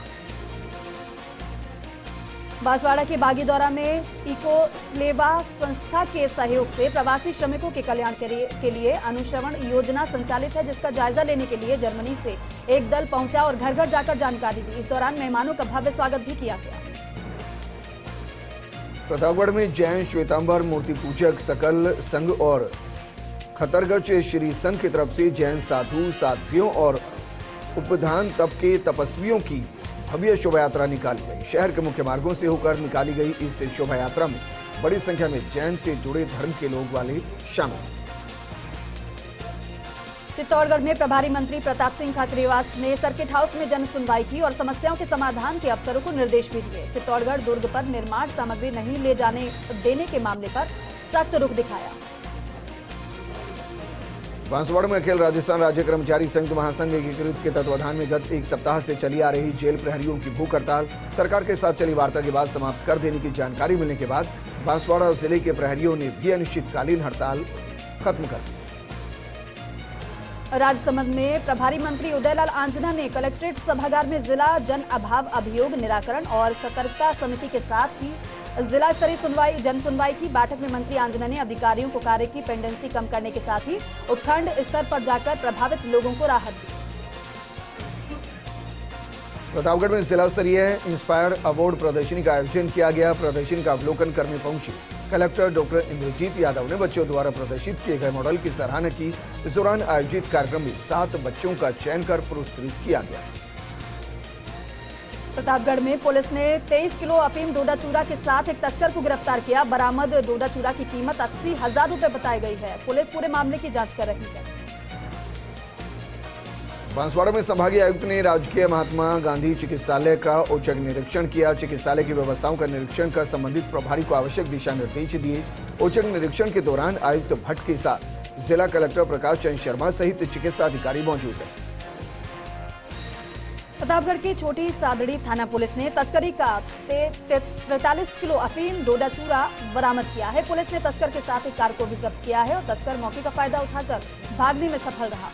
बांसवाड़ा के बागीदौरा में इको स्लेवा संस्था के सहयोग से प्रवासी श्रमिकों के कल्याण के लिए अनुश्रवण योजना संचालित है, जिसका जायजा लेने के लिए जर्मनी से एक दल पहुंचा और घर घर जाकर जानकारी दी। इस दौरान मेहमानों का भव्य स्वागत भी किया गया। प्रतापगढ़ में जैन श्वेतांबर मूर्ति पूजक सकल संघ और खतरगढ़ श्री संघ की तरफ से जैन साधु साध्वियों और उपधान तप के तपस्वियों की भव्य शोभा यात्रा निकाली गई। शहर के मुख्य मार्गों से होकर निकाली गई इस शोभा यात्रा में बड़ी संख्या में जैन से जुड़े धर्म के लोग वाले शामिल। चित्तौड़गढ़ में प्रभारी मंत्री प्रताप सिंह खाचरियावास ने सर्किट हाउस में जन सुनवाई की और समस्याओं के समाधान के अफसरों को निर्देश भी दिए। चित्तौड़गढ़ दुर्ग पर निर्माण सामग्री नहीं ले जाने देने के मामले पर सख्त रुख दिखाया। बांसवाड़ा में अखिल राजस्थान राज्य कर्मचारी संघ महासंघ एकीकृत के तत्वाधान में गत एक सप्ताह से चली आ रही जेल प्रहरियों की भूख हड़ताल सरकार के साथ चली वार्ता के बाद समाप्त कर देने की जानकारी मिलने के बाद बांसवाड़ा जिले के प्रहरियों ने भी अनिश्चितकालीन हड़ताल खत्म कर दी। राजसमंद में प्रभारी मंत्री उदयलाल आंजना ने कलेक्ट्रेट सभागार में जिला जन अभाव अभियोग निराकरण और सतर्कता समिति के साथ ही जिला स्तरीय जन सुनवाई की। बैठक में मंत्री आंजना ने अधिकारियों को कार्य की पेंडेंसी कम करने के साथ ही उपखंड स्तर पर जाकर प्रभावित लोगों को राहत दी। प्रतापगढ़ में जिला स्तरीय इंस्पायर अवार्ड प्रदर्शनी का आयोजन किया गया। प्रदर्शनी का अवलोकन करने पहुंची कलेक्टर डॉक्टर इंद्रजीत यादव ने बच्चों द्वारा प्रदर्शित किए गए मॉडल की सराहना की। इस दौरान आयोजित कार्यक्रम में 7 बच्चों का चयन कर पुरस्कृत किया गया। प्रतापगढ़ में पुलिस ने 23 किलो अफीम डोडा चूरा के साथ एक तस्कर को गिरफ्तार किया। बरामद डोडा चूरा की कीमत 80,000 रुपए बताई गई है। पुलिस पूरे मामले की जांच कर रही है। बांसवाड़ा में संभागीय आयुक्त ने राजकीय महात्मा गांधी चिकित्सालय का औचक निरीक्षण किया। चिकित्सालय की व्यवस्थाओं का निरीक्षण कर संबंधित प्रभारी को आवश्यक दिशा निर्देश दिए। औचक निरीक्षण के दौरान आयुक्त भट्ट के साथ जिला कलेक्टर प्रकाश चंद्र शर्मा सहित चिकित्सा अधिकारी मौजूद रहे। प्रतापगढ़ की छोटी सादड़ी थाना पुलिस ने तस्करी का 43 किलो अफीम डोडा चूरा बरामद किया है। पुलिस ने तस्कर के साथ एक कार को भी जब्त किया है और तस्कर मौके का फायदा उठाकर भागने में सफल रहा।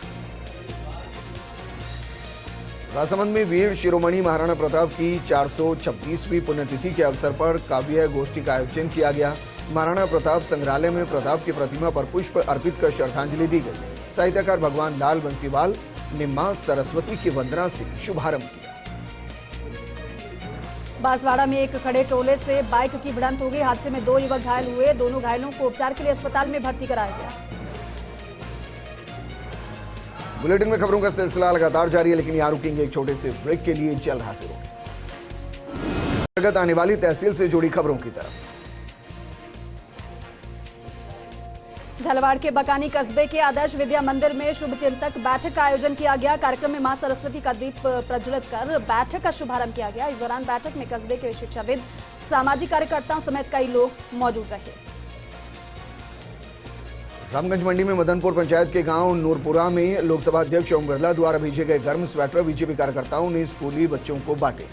राजसमंद में वीर शिरोमणि महाराणा प्रताप की 426वीं पुण्यतिथि के अवसर पर काव्य गोष्ठी का आयोजन किया गया। महाराणा प्रताप संग्रहालय में प्रताप की प्रतिमा पर पुष्प अर्पित कर श्रद्धांजलि दी गई। साहित्यकार भगवान लाल बंसीवाल ने मां सरस्वती की वंदना से शुभारंभ किया। बांसवाड़ा में एक खड़े टोले से बाइक की भिड़ंत हो गई। हादसे में 2 युवक घायल हुए। दोनों घायलों को उपचार के लिए अस्पताल में भर्ती कराया गया। बुलेटिन में खबरों का सिलसिला लगातार जारी है, लेकिन यहां रुकेंगे एक छोटे से ब्रेक के लिए। जल्द हाजिर होंगे आने वाली तहसील से जुड़ी खबरों की तरफ। झालावाड़ के बकानी कस्बे के आदर्श विद्या मंदिर में शुभचिंतक बैठक का आयोजन किया गया। कार्यक्रम में मां सरस्वती का दीप प्रज्वलित कर बैठक का शुभारंभ किया गया। इस दौरान बैठक में कस्बे के शिक्षाविद, सामाजिक कार्यकर्ताओं समेत कई लोग मौजूद रहे। रामगंज मंडी में मदनपुर पंचायत के गांव नूरपुरा में लोकसभा अध्यक्ष ओम बिरला द्वारा भेजे गए गर्म स्वेटर बीजेपी कार्यकर्ताओं ने स्कूली बच्चों को बांटे।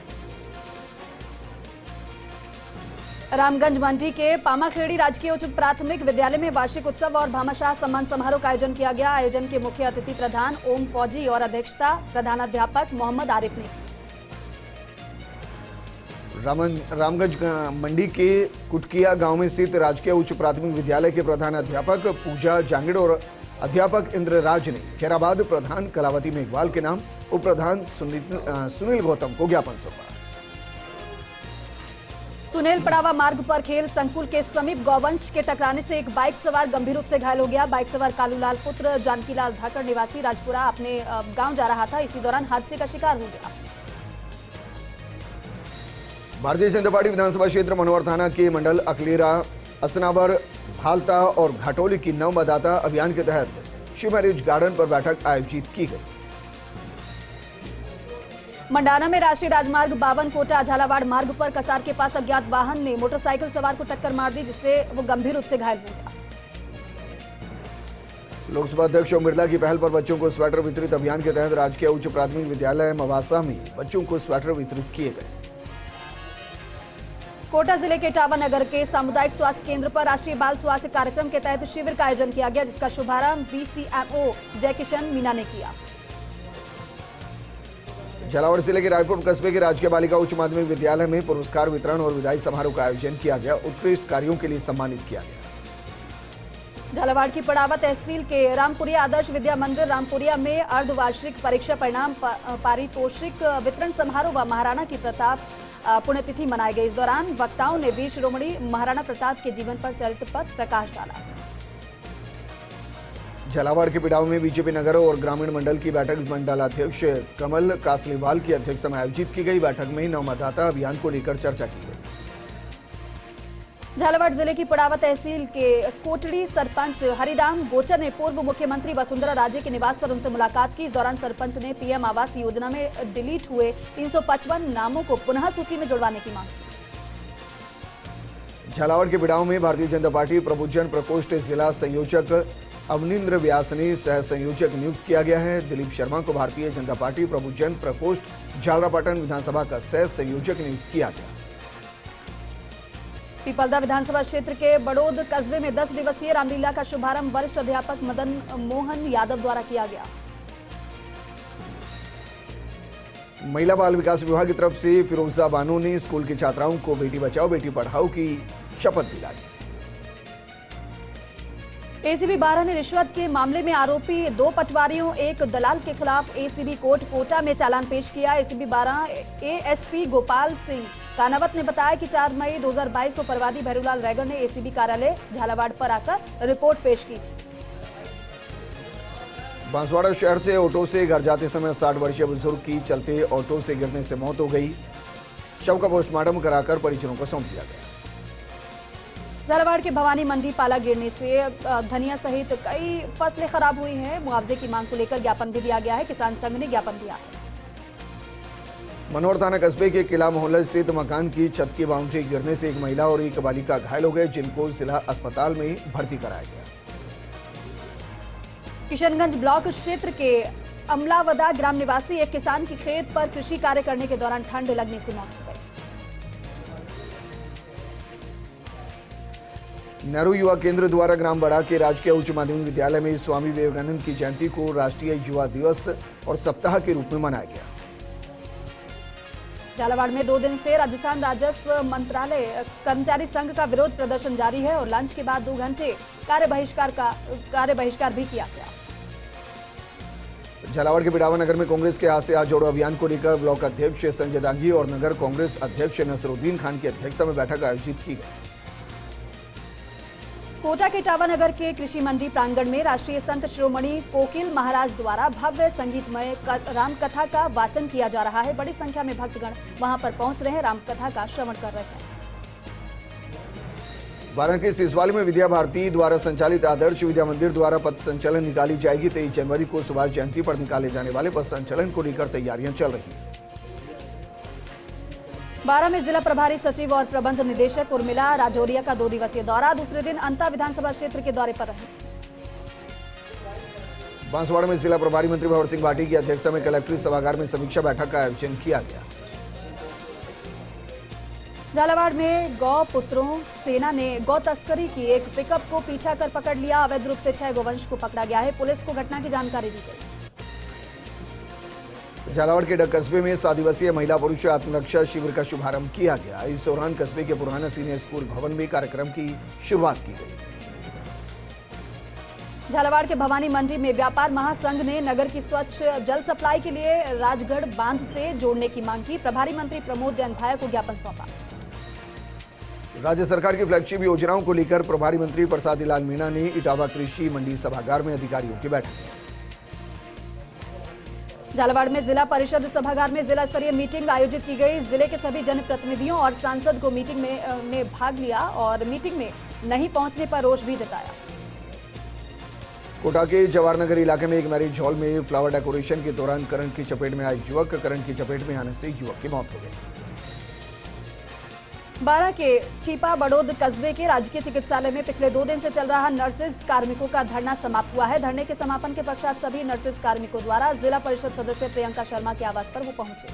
रामगंज मंडी के पामाखेड़ी राजकीय उच्च प्राथमिक विद्यालय में वार्षिक उत्सव और भामाशाह सम्मान समारोह का आयोजन किया गया। आयोजन के मुख्य अतिथि प्रधान ओम फौजी और अध्यक्षता प्रधानाध्यापक मोहम्मद आरिफ ने। रामगंज मंडी के कुटकिया गांव में स्थित राजकीय उच्च प्राथमिक विद्यालय के प्रधान अध्यापक पूजा जांगड़ और अध्यापक इंद्रराज ने खैराबाद प्रधान कलावती मेघवाल के नाम उप प्रधान सुनील गौतम को ज्ञापन सौंपा। सुनेल पड़ावा मार्ग पर खेल संकुल के समीप गौवंश के टकराने से एक बाइक सवार गंभीर रूप से घायल हो गया। बाइक सवार कालूलाल पुत्र जानकीलाल धाकड़ निवासी राजपुरा अपने गांव जा रहा था। इसी दौरान हादसे का शिकार हो गया। भारतीय जनता पार्टी विधानसभा क्षेत्र मनोहर थाना के मंडल अकलेरा, असनावर, भालता और घाटोली की नव मतदाता अभियान के तहत शिव मैरिज गार्डन पर बैठक आयोजित की गई। मंडाना में राष्ट्रीय राजमार्ग 52 कोटा झालावाड़ मार्ग पर कसार के पास अज्ञात वाहन ने मोटरसाइकिल सवार को टक्कर मार दी, जिससे वो गंभीर रूप से घायल हो गया। लोकसभा अध्यक्ष ओम बिरला की पहल पर बच्चों को स्वेटर वितरित अभियान के तहत राजकीय उच्च प्राथमिक विद्यालय मवासा में बच्चों को स्वेटर वितरित किए गए। कोटा जिले के इटावा नगर के सामुदायिक स्वास्थ्य केंद्र पर राष्ट्रीय बाल स्वास्थ्य कार्यक्रम के तहत शिविर का आयोजन किया गया, जिसका शुभारंभ बीसीएमओ जय किशन मीना ने किया। झालावाड़ जिले के रायपुर कस्बे के राजकीय बालिका उच्च माध्यमिक विद्यालय में पुरस्कार वितरण और विदाई समारोह का आयोजन किया गया। उत्कृष्ट कार्यों के लिए सम्मानित किया गया। झालावाड़ की पड़ावा तहसील के रामपुरिया आदर्श विद्या मंदिर रामपुरिया में अर्धवार्षिक परीक्षा परिणाम पारितोषिक वितरण समारोह व महाराणा की प्रताप पुण्यतिथि मनाई गई। इस दौरान वक्ताओं ने वीर शिरोमणि महाराणा प्रताप के जीवन पर चरित्र पर प्रकाश डाला। झालावाड़ के पिडाव में बीजेपी नगर और ग्रामीण मंडल की बैठक मंडलाध्यक्ष कमल कासलीवाल की अध्यक्षता में आयोजित की गई। बैठक में नव मतदाता अभियान को लेकर चर्चा की गई। झालावाड़ जिले की पड़ावा तहसील के कोटड़ी सरपंच हरिराम गोचर ने पूर्व मुख्यमंत्री वसुंधरा राजे के निवास पर उनसे मुलाकात की। इस दौरान सरपंच ने पीएम आवास योजना में डिलीट हुए 355 नामों को पुनः सूची में जुड़वाने की मांग की। झालावाड़ के पिडाव में भारतीय जनता पार्टी प्रबुजन प्रकोष्ठ जिला संयोजक अवनिंद्र व्यास ने सह संयोजक नियुक्त किया गया है। दिलीप शर्मा को भारतीय जनता पार्टी प्रबुजन प्रकोष्ठ झालरापाटन विधानसभा का सह संयोजक नियुक्त किया गया। पीपलदा विधानसभा क्षेत्र के बड़ौद कस्बे में 10 दिवसीय रामलीला का शुभारंभ वरिष्ठ अध्यापक मदन मोहन यादव द्वारा किया गया। महिला बाल विकास विभाग की तरफ से फिरोजा बानो ने स्कूल की छात्राओं को बेटी बचाओ बेटी पढ़ाओ की शपथ दिलाई। एसीबी 12 ने रिश्वत के मामले में आरोपी 2 पटवारियों एक दलाल के खिलाफ एसीबी कोर्ट कोटा में चालान पेश किया। एसीबी 12 एएसपी गोपाल सिंह कानावत ने बताया कि 4 मई 2022 को परवादी भैरूलाल रैगर ने एसीबी कार्यालय झालावाड़ पर आकर रिपोर्ट पेश की थी। बांसवाड़ा शहर से ऑटो से घर जाते समय 60 वर्षीय बुजुर्ग की चलते ऑटो से गिरने से मौत हो गई। शव का पोस्टमार्टम कराकर परिजनों को सौंप दिया गया। झालावाड़ के भवानी मंडी पाला गिरने से धनिया सहित कई फसलें खराब हुई हैं। मुआवजे की मांग को लेकर ज्ञापन भी दिया गया है। किसान संघ ने ज्ञापन दिया है। मनोहर थाना कस्बे के किला मोहल्ला स्थित मकान की छत की बाउंड्री गिरने से एक महिला और एक बालिका घायल हो गए, जिनको जिला अस्पताल में भर्ती कराया गया। किशनगंज ब्लॉक क्षेत्र के अमलावदा ग्राम निवासी एक किसान की खेत पर कृषि कार्य करने के दौरान ठंड लगने से मौत हो गई। नेहरू युवा केंद्र द्वारा ग्राम बड़ा के राजकीय उच्च माध्यमिक विद्यालय में स्वामी विवेकानंद की जयंती को राष्ट्रीय युवा दिवस और सप्ताह के रूप में मनाया गया। झालावाड़ में 2 दिन से राजस्थान राजस्व मंत्रालय कर्मचारी संघ का विरोध प्रदर्शन जारी है और लंच के बाद 2 घंटे कार्य बहिष्कार भी किया गया। झालावाड़ के बिडावा नगर में कांग्रेस के हाथ से हाथ जोड़ो अभियान को लेकर ब्लॉक अध्यक्ष संजय दांगी और नगर कांग्रेस अध्यक्ष नसरुद्दीन खान की अध्यक्षता में बैठक आयोजित की गई। कोटा के इटावा नगर के कृषि मंडी प्रांगण में राष्ट्रीय संत शिरोमणि कोकिल महाराज द्वारा भव्य संगीतमय रामकथा का वाचन किया जा रहा है। बड़ी संख्या में भक्तगण वहां पर पहुंच रहे हैं, रामकथा का श्रवण कर रहे हैं। वाराणसी सिसवाली में विद्या भारती द्वारा संचालित आदर्श विद्या मंदिर द्वारा पथ संचलन निकाली जाएगी। 23 जनवरी को सुभाष जयंती पर निकाले जाने वाले पथ संचलन को लेकर तैयारियां चल रही हैं। 12 में जिला प्रभारी सचिव और प्रबंध निदेशक उर्मिला राजौरिया का 2 दिवसीय दौरा, दूसरे दिन अंता विधानसभा क्षेत्र के दौरे पर रहे। बांसवाड़ा में जिला प्रभारी मंत्री भंवर सिंह भाटी की अध्यक्षता में कलेक्ट्रेट सभागार में समीक्षा बैठक का आयोजन किया गया। झालावाड़ में गौ पुत्रों सेना ने गौ तस्करी की एक पिकअप को पीछा कर पकड़ लिया। अवैध रूप से 6 गोवंश को पकड़ा गया है। पुलिस को घटना की जानकारी दी गई। झालावाड़ के डग कस्बे में 7 दिवसीय महिला पुरुष आत्मरक्षा शिविर का शुभारंभ किया गया। इस दौरान कस्बे के पुराना सीनियर स्कूल भवन में कार्यक्रम की शुरुआत की गई। झालावाड़ के भवानी मंडी में व्यापार महासंघ ने नगर की स्वच्छ जल सप्लाई के लिए राजगढ़ बांध से जोड़ने की मांग की। प्रभारी मंत्री प्रमोद जैन भाया को ज्ञापन सौंपा। राज्य सरकार की फ्लैगशिप योजनाओं को लेकर प्रभारी मंत्री प्रसादी लाल मीणा ने इटावा कृषि मंडी सभागार में अधिकारियों की बैठक की। झालावाड़ में जिला परिषद सभागार में जिला स्तरीय मीटिंग आयोजित की गई। जिले के सभी जनप्रतिनिधियों और सांसद को मीटिंग में ने भाग लिया और मीटिंग में नहीं पहुंचने पर रोष भी जताया। कोटा के जवाहरनगर इलाके में एक मैरिज हॉल में फ्लावर डेकोरेशन के दौरान करंट की चपेट में आए युवक, करंट की चपेट में आने से युवक की मौत हो गई। बारां के छिपा बड़ौद कस्बे के राजकीय चिकित्सालय में पिछले 2 दिन से चल रहा नर्सेज कार्मिकों का धरना समाप्त हुआ है। धरने के समापन के पश्चात सभी नर्सेज कार्मिकों द्वारा जिला परिषद सदस्य प्रियंका शर्मा के आवास पर वो पहुंचे।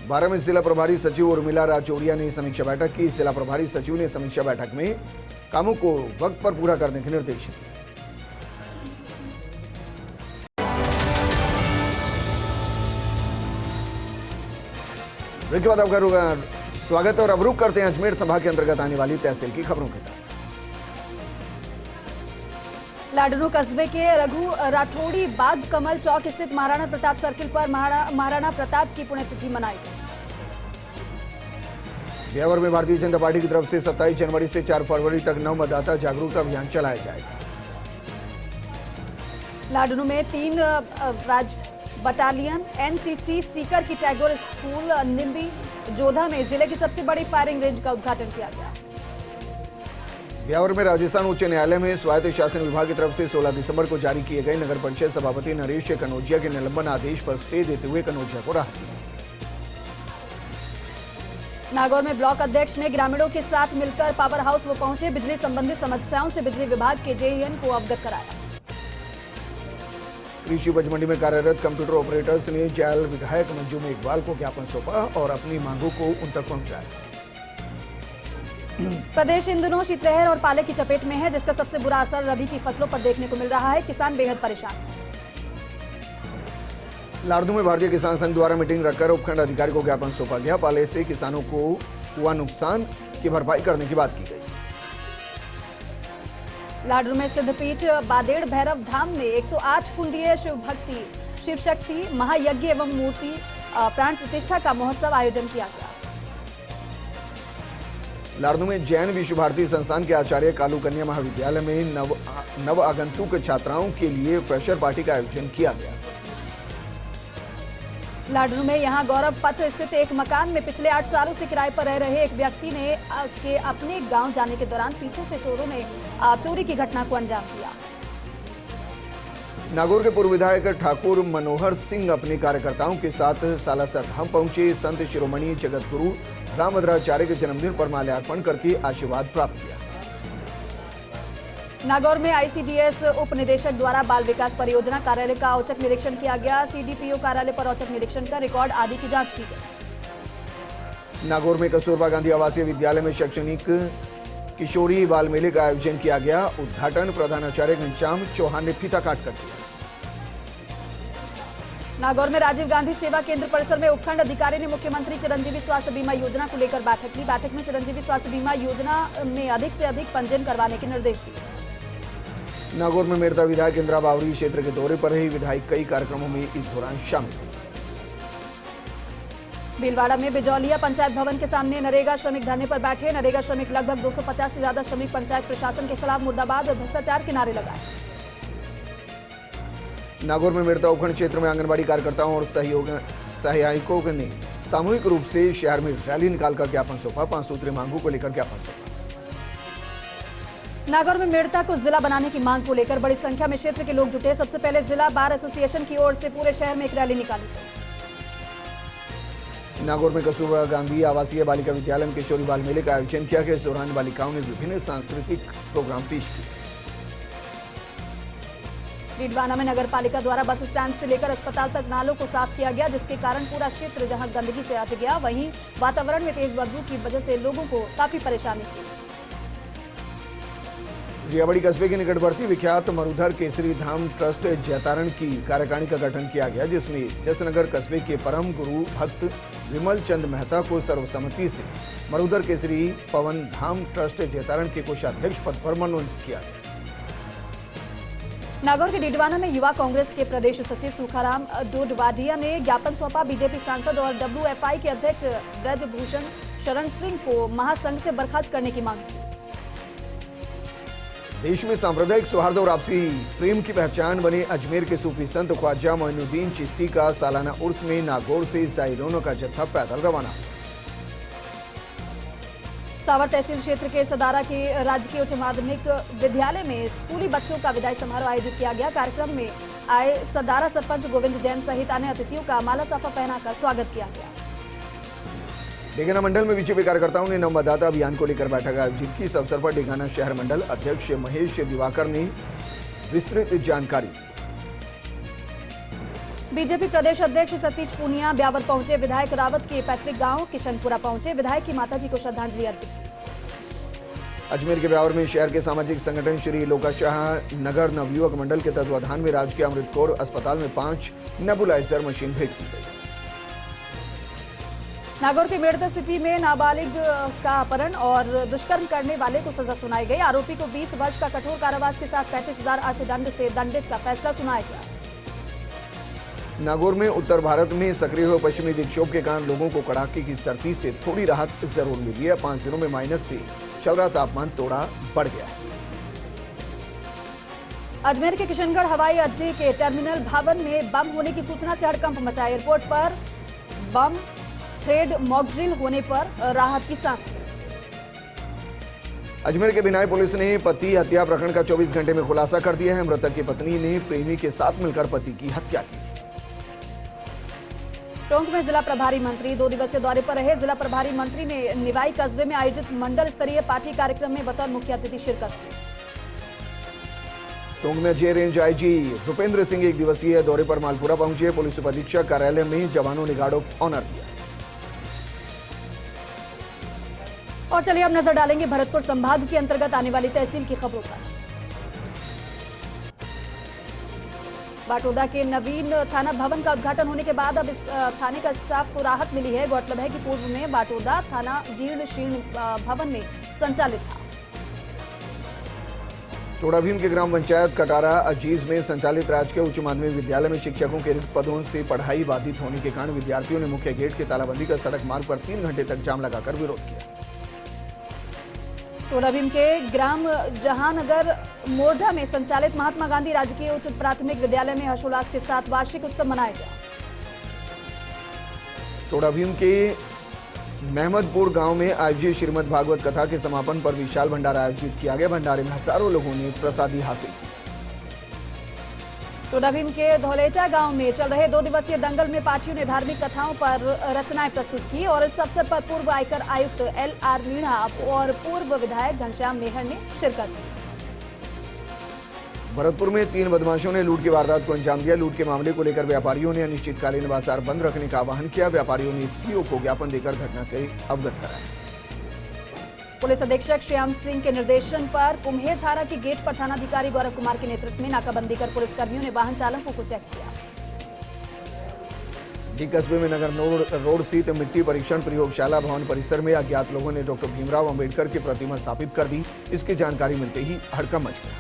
बारां में जिला प्रभारी सचिव उर्मिला राजौरिया ने समीक्षा बैठक की। जिला प्रभारी सचिव ने समीक्षा बैठक में कामों को वक्त पर पूरा करने के निर्देश दिए। ब्रेक के बाद आपका स्वागत है और अब रुक करते हैं अजमेर संभाग के अंतर्गत आने वाली तहसील की खबरों की तरफ। लाडनू कस्बे के रघु राठौड़ी बाग कमल चौक स्थित महाराणा प्रताप सर्किल पर महाराणा प्रताप की पुण्यतिथि मनाई गई। ब्यावर में भारतीय जनता पार्टी की तरफ से 27 जनवरी से 4 फरवरी तक नव मतदाता जागरूकता अभियान चलाया जाएगा। लाडनू में 3 बटालियन एनसीसी सीकर की टैगोर स्कूल निम्बी जोधा में जिले की सबसे बड़ी फायरिंग रेंज का उद्घाटन किया गया। ब्यावर में राजस्थान उच्च न्यायालय में स्वायत्त शासन विभाग की तरफ से 16 दिसंबर को जारी किए गए नगर परिषद सभापति नरेश कनौजिया के निलंबन आदेश पर स्टे देते हुए कनौजिया को राहत दी। नागौर में ब्लॉक अध्यक्ष ने ग्रामीणों के साथ मिलकर पावर हाउस वो पहुंचे। बिजली संबंधित समस्याओं से बिजली विभाग के जेईएन को अवगत कराया। कृषि उपज मंडी में कार्यरत कंप्यूटर ऑपरेटर्स ने जायल विधायक मंजू मेघवाल को ज्ञापन सौंपा और अपनी मांगों को उन तक पहुंचाया। प्रदेश इन दिनों शीतलहर और पाले की चपेट में है, जिसका सबसे बुरा असर रबी की फसलों पर देखने को मिल रहा है। किसान बेहद परेशान हैं। लाडनू में भारतीय किसान संघ द्वारा मीटिंग रखकर उपखंड अधिकारी को ज्ञापन सौंपा गया। पाले से किसानों को हुआ नुकसान की भरपाई करने की बात की गई। लाडनू में सिद्धपीठ बादेड़ भैरव धाम में 108 कुंडीय शिव शक्ति महायज्ञ एवं मूर्ति प्राण प्रतिष्ठा का महोत्सव आयोजन किया गया। लाडनू में जैन विश्व भारती संस्थान के आचार्य कालू कन्या महाविद्यालय में नव आगंतुक छात्राओं के लिए फ्रेशर पार्टी का आयोजन किया गया। लाडनू में यहां गौरव पथ स्थित एक मकान में पिछले 8 सालों से किराए पर रह रहे एक व्यक्ति ने अपने गांव जाने के दौरान पीछे से चोरों ने चोरी की घटना को अंजाम दिया। नागौर के पूर्व विधायक ठाकुर मनोहर सिंह अपने कार्यकर्ताओं के साथ सालासर धाम पहुंचे। संत शिरोमणि जगत गुरु रामभद्राचार्य के जन्मदिन पर माल्यार्पण करके आशीर्वाद प्राप्त किया। नागौर में आईसीडीएस उप निदेशक द्वारा बाल विकास परियोजना कार्यालय का औचक निरीक्षण किया गया। सीडीपीओ कार्यालय पर औचक निरीक्षण कर रिकॉर्ड आदि की जांच की गई। नागौर में कस्तूरबा गांधी आवासीय विद्यालय में शैक्षणिक किशोरी बाल मेले का आयोजन किया गया। उद्घाटन प्रधानाचार्य घनश्याम चौहान ने फीता काट कर किया। नागौर में राजीव गांधी सेवा केंद्र परिसर में उपखंड अधिकारी ने मुख्यमंत्री चिरंजीवी स्वास्थ्य बीमा योजना को लेकर बैठक ली। बैठक में चिरंजीवी स्वास्थ्य बीमा योजना में अधिक से अधिक पंजीयन करवाने के निर्देश दिए। नागौर में मेरता विधायक इंदिरा बावरी क्षेत्र के दौरे पर रही। विधायक कई कार्यक्रमों में इस दौरान शामिल हुए। भीलवाड़ा में बिजौलिया पंचायत भवन के सामने नरेगा श्रमिक धरने पर बैठे। नरेगा श्रमिक लगभग 250 से ज्यादा श्रमिक पंचायत प्रशासन के खिलाफ मुर्दाबाद और भ्रष्टाचार के नारे लगाए। नागौर में मेरता उपखंड क्षेत्र में आंगनबाड़ी कार्यकर्ताओं और सहायकों ने सामूहिक रूप से शहर में रैली निकालकर ज्ञापन सौंपा। 5 सूत्रीय मांगों को लेकर ज्ञापन सौंपा। नागौर में मेड़ता को जिला बनाने की मांग को लेकर बड़ी संख्या में क्षेत्र के लोग जुटे। सबसे पहले जिला बार एसोसिएशन की ओर से पूरे शहर में एक रैली निकाली गई। नागौर में कस्तूरबा गांधी आवासीय बालिका विद्यालय में किशोरी बाल मेले का आयोजन किया गया। इस दौरान बालिकाओं ने विभिन्न सांस्कृतिक प्रोग्राम पेश किए। डीडवाना में नगर पालिका द्वारा बस स्टैंड से लेकर अस्पताल तक नालों को साफ किया गया, जिसके कारण पूरा क्षेत्र जहां गंदगी से अट गया, वहीं वातावरण में तेज बदबू की वजह से लोगों को काफी परेशानी हुई। जियावाड़ी कस्बे के निकटवर्ती विख्यात मरुधर केसरी धाम ट्रस्ट जैतारण की कार्यकारिणी का गठन किया गया, जिसमें जसनगर कस्बे के परम गुरु भक्त विमल चंद मेहता को सर्वसम्मति से मरुधर केसरी पवन धाम ट्रस्ट जैतारण के कोषाध्यक्ष पद पर मनोनीत किया गया। नागौर के डीडवाना में युवा कांग्रेस के प्रदेश सचिव सुखाराम डोडवाडिया ने ज्ञापन सौंपा। बीजेपी सांसद और डब्ल्यूएफआई के अध्यक्ष ब्रजभूषण शरण सिंह को महासंघ से बर्खास्त करने की मांग की। देश में सांप्रदायिक सौहार्द और आपसी प्रेम की पहचान बने अजमेर के सूफी संत ख्वाजा मोइनुद्दीन चिश्ती का सालाना उर्स में नागौर से साइरोनों का जत्था पैदल रवाना। सावर तहसील क्षेत्र के सदारा के राजकीय उच्च माध्यमिक विद्यालय में स्कूली बच्चों का विदाई समारोह आयोजित किया गया। कार्यक्रम में आए सदारा सरपंच गोविंद जैन सहित अन्य अतिथियों का माला साफा पहनाकर स्वागत किया गया। डेगाना मंडल में बीजेपी कार्यकर्ताओं ने नवमतदाता अभियान को लेकर बैठक आयोजित की। इस अवसर पर डेगाना शहर मंडल अध्यक्ष महेश दिवाकर ने विस्तृत जानकारी दी। बीजेपी प्रदेश अध्यक्ष सतीश पूनिया ब्यावर पहुंचे। विधायक रावत के पैतृक गांव किशनपुरा पहुंचे। विधायक की माताजी को श्रद्धांजलि अर्पित की। अजमेर के ब्यावर में शहर के सामाजिक संगठन श्री लोकाशाह नगर नवयुवक मंडल के तत्वाधान में राजकीय अमृत कौर अस्पताल में 5 नेबुलाइजर मशीन भेंट की गई। नागौर के मेड़ता सिटी में नाबालिग का अपहरण और दुष्कर्म करने वाले को सजा सुनाई गई। आरोपी को 20 वर्ष का कठोर कारावास के साथ 35,000 अर्थदंड से दंडित का फैसला सुनाया गया। नागौर में उत्तर भारत में सक्रिय हुए पश्चिमी विक्षोभ के कारण लोगों को कड़ाके की सर्दी से थोड़ी राहत जरूर मिली है। 5 दिनों में माइनस से चल रहा तापमान थोड़ा बढ़ गया है। अजमेर के किशनगढ़ हवाई अड्डे के टर्मिनल भवन में बम होने की सूचना से हड़कंप मचा। एयरपोर्ट पर बम थ्रेड मॉकड्रिल होने पर राहत की सांस ली। अजमेर के बिनाई पुलिस ने पति हत्या प्रकरण का 24 घंटे में खुलासा कर दिया है। मृतक की पत्नी ने प्रेमी के साथ मिलकर पति की हत्या की। टोंक में जिला प्रभारी मंत्री 2 दिवसीय दौरे पर रहे। जिला प्रभारी मंत्री ने निवाई कस्बे में आयोजित मंडल स्तरीय पार्टी कार्यक्रम में बतौर मुख्य अतिथि शिरकत की। टोंक में जे रेंज आईजी रुपेंद्र सिंह 1 दिवसीय दौरे पर मालपुरा पहुंचे। पुलिस उप अधीक्षक कार्यालय में जवानों ने गार्ड ऑफ ऑनर दिया। और चलिए अब नजर डालेंगे भरतपुर संभाग के अंतर्गत आने वाली तहसील की खबरों पर। बाटोदा के नवीन थाना भवन का उद्घाटन होने के बाद अब इस थाने का स्टाफ को राहत मिली है। गौरतलब है कि पूर्व में बाटोदा थाना जीर्ण शीर्ण भवन में संचालित था। चोड़ा भीम के ग्राम पंचायत कटारा अजीज में संचालित राजकीय उच्च माध्यमिक विद्यालय में शिक्षकों के रिक्त पदों से पढ़ाई बाधित होने के कारण विद्यार्थियों ने मुख्य गेट की तालाबंदी कर सड़क मार्ग पर 3 घंटे तक जाम लगाकर विरोध किया। चोड़ा भीम के ग्राम जहानगर मोरडा में संचालित महात्मा गांधी राजकीय उच्च प्राथमिक विद्यालय में हर्षोल्लास के साथ वार्षिक उत्सव मनाया गया। चोड़ा भीम के महमदपुर गांव में आयोजित श्रीमद् भागवत कथा के समापन पर विशाल भंडारा आयोजित किया गया। भंडारे में हजारों लोगों ने प्रसादी हासिल की। चोड़ा भीम के धौलेटा गांव में चल रहे 2 दिवसीय दंगल में पार्टियों ने धार्मिक कथाओं पर रचनाएं प्रस्तुत की और इस अवसर पर पूर्व आयकर आयुक्त LR मीणा और पूर्व विधायक घनश्याम मेहर ने शिरकत की। भरतपुर में 3 बदमाशों ने लूट की वारदात को अंजाम दिया। लूट के मामले को लेकर व्यापारियों ने अनिश्चितकालीन बाजार बंद रखने का आह्वान किया। व्यापारियों ने सीओ को ज्ञापन देकर घटना के अवगत कराया। पुलिस अधीक्षक श्याम सिंह के निर्देशन पर कुम्हेर थाना के गेट पर थानाधिकारी गौरव कुमार के नेतृत्व में नाकाबंदी कर पुलिसकर्मियों ने वाहन चालकों को चेक किया। डी कस्बे में नगर रोड स्थित मिट्टी परीक्षण प्रयोगशाला भवन परिसर में अज्ञात लोगों ने डॉक्टर भीमराव अंबेडकर की प्रतिमा स्थापित कर दी। इसकी जानकारी मिलते ही हड़कंप मच गया।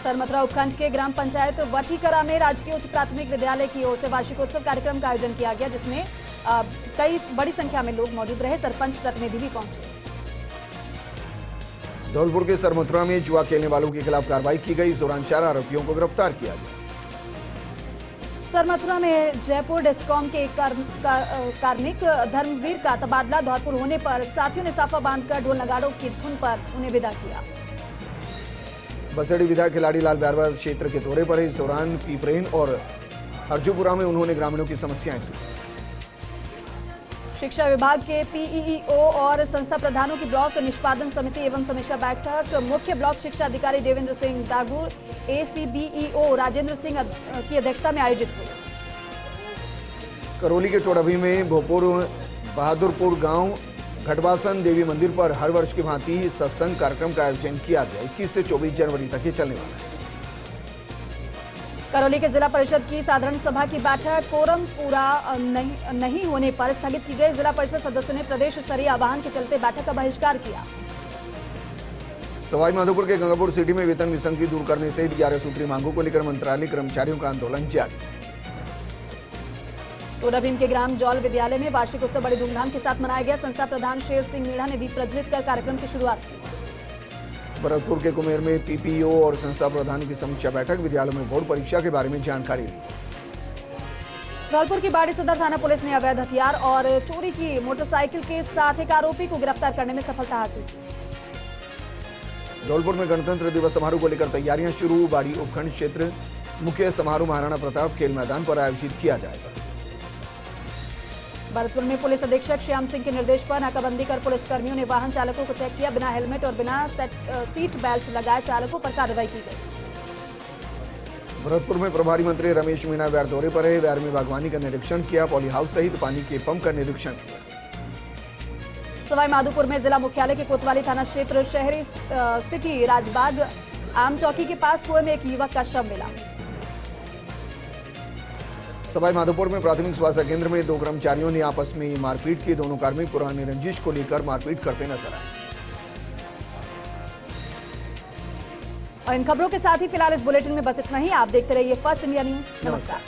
सरमथुरा उपखंड के ग्राम पंचायत वठीकरा में राजकीय उच्च प्राथमिक विद्यालय की ओर से वार्षिकोत्सव कार्यक्रम का आयोजन किया गया, जिसमें कई बड़ी संख्या में लोग मौजूद रहे। सरपंच प्रतिनिधि भी पहुंचे। धौलपुर के सरमथुरा में जुआ खेलने वालों के खिलाफ कार्रवाई की गई। इस दौरान 4 आरोपियों को गिरफ्तार किया गया। सरमथुरा में जयपुर डिस्कॉम के कार्मिक धर्मवीर का तबादला धौलपुर होने पर साथियों ने साफा बांधकर ढोल नगाड़ों की धुन पर उन्हें विदा किया। बसेड़ी विधायक खिलाड़ी लाल ब्यारवा क्षेत्र के दौरे पर इस दौरान पीपरेन और हरजूपुरा में उन्होंने ग्रामीणों की समस्याएं सुनी। शिक्षा विभाग के PEO और संस्था प्रधानों की ब्लॉक निष्पादन समिति एवं समीक्षा बैठक मुख्य ब्लॉक शिक्षा अधिकारी देवेंद्र सिंह डागुर ACBEO राजेंद्र सिंह की अध्यक्षता में आयोजित हुई। करौली के चौड़ाभी में भोपुर बहादुरपुर गांव घटवासन देवी मंदिर पर हर वर्ष की भांति सत्संग कार्यक्रम का आयोजन किया गया। 21 से 24 जनवरी तक ये चलने वाला है। करौली के जिला परिषद की साधारण सभा की बैठक कोरम पूरा नहीं होने पर स्थगित की गई। जिला परिषद सदस्यों ने प्रदेश स्तरीय आह्वान के चलते बैठक का बहिष्कार किया। सवाई माधोपुर के गंगापुर सिटी में वेतन विसंगति दूर करने सहित 11 सूत्री मांगों को लेकर मंत्रालय कर्मचारियों का आंदोलन जारी। टोडा भीम के ग्राम जौल विद्यालय में वार्षिक उत्सव बड़ी धूमधाम के साथ मनाया गया। संस्था प्रधान शेर सिंह मीणा ने दीप प्रज्वलित कर कार्यक्रम की शुरुआत की। भरतपुर के कुमेर में पीपीओ और संस्था प्रधान की समीक्षा बैठक, विद्यालयों में बोर्ड परीक्षा के बारे में जानकारी ली। धौलपुर की बाड़ी सदर थाना पुलिस ने अवैध हथियार और चोरी की मोटरसाइकिल के साथ एक आरोपी को गिरफ्तार करने में सफलता हासिल की। धौलपुर में गणतंत्र दिवस समारोह को लेकर तैयारियां शुरू। बाड़ी उपखंड क्षेत्र मुख्य समारोह महाराणा प्रताप खेल मैदान पर आयोजित किया जाएगा। भरतपुर में पुलिस अधीक्षक श्याम सिंह के निर्देश पर नाकाबंदी कर पुलिस कर्मियों ने वाहन चालकों को चेक किया। बिना हेलमेट और बिना सीट बेल्ट लगाए चालकों पर कार्रवाई की गई। भरतपुर में प्रभारी मंत्री रमेश मीणा व्यार दौरे पर है। व्यार में बागवानी का निरीक्षण किया। पॉली हाउस सहित पानी के पंप का निरीक्षण किया। सवाई माधोपुर में जिला मुख्यालय के कोतवाली थाना क्षेत्र शहरी सिटी राजबाग आम चौकी के पास कुएं में एक युवक का शव मिला। सवाई माधोपुर में प्राथमिक स्वास्थ्य केंद्र में 2 कर्मचारियों ने आपस में मारपीट की। दोनों कार्मिक पुरानी रंजिश को लेकर मारपीट करते नजर आए। और इन खबरों के साथ ही फिलहाल इस बुलेटिन में बस इतना ही। आप देखते रहिए फर्स्ट इंडिया न्यूज। नमस्कार।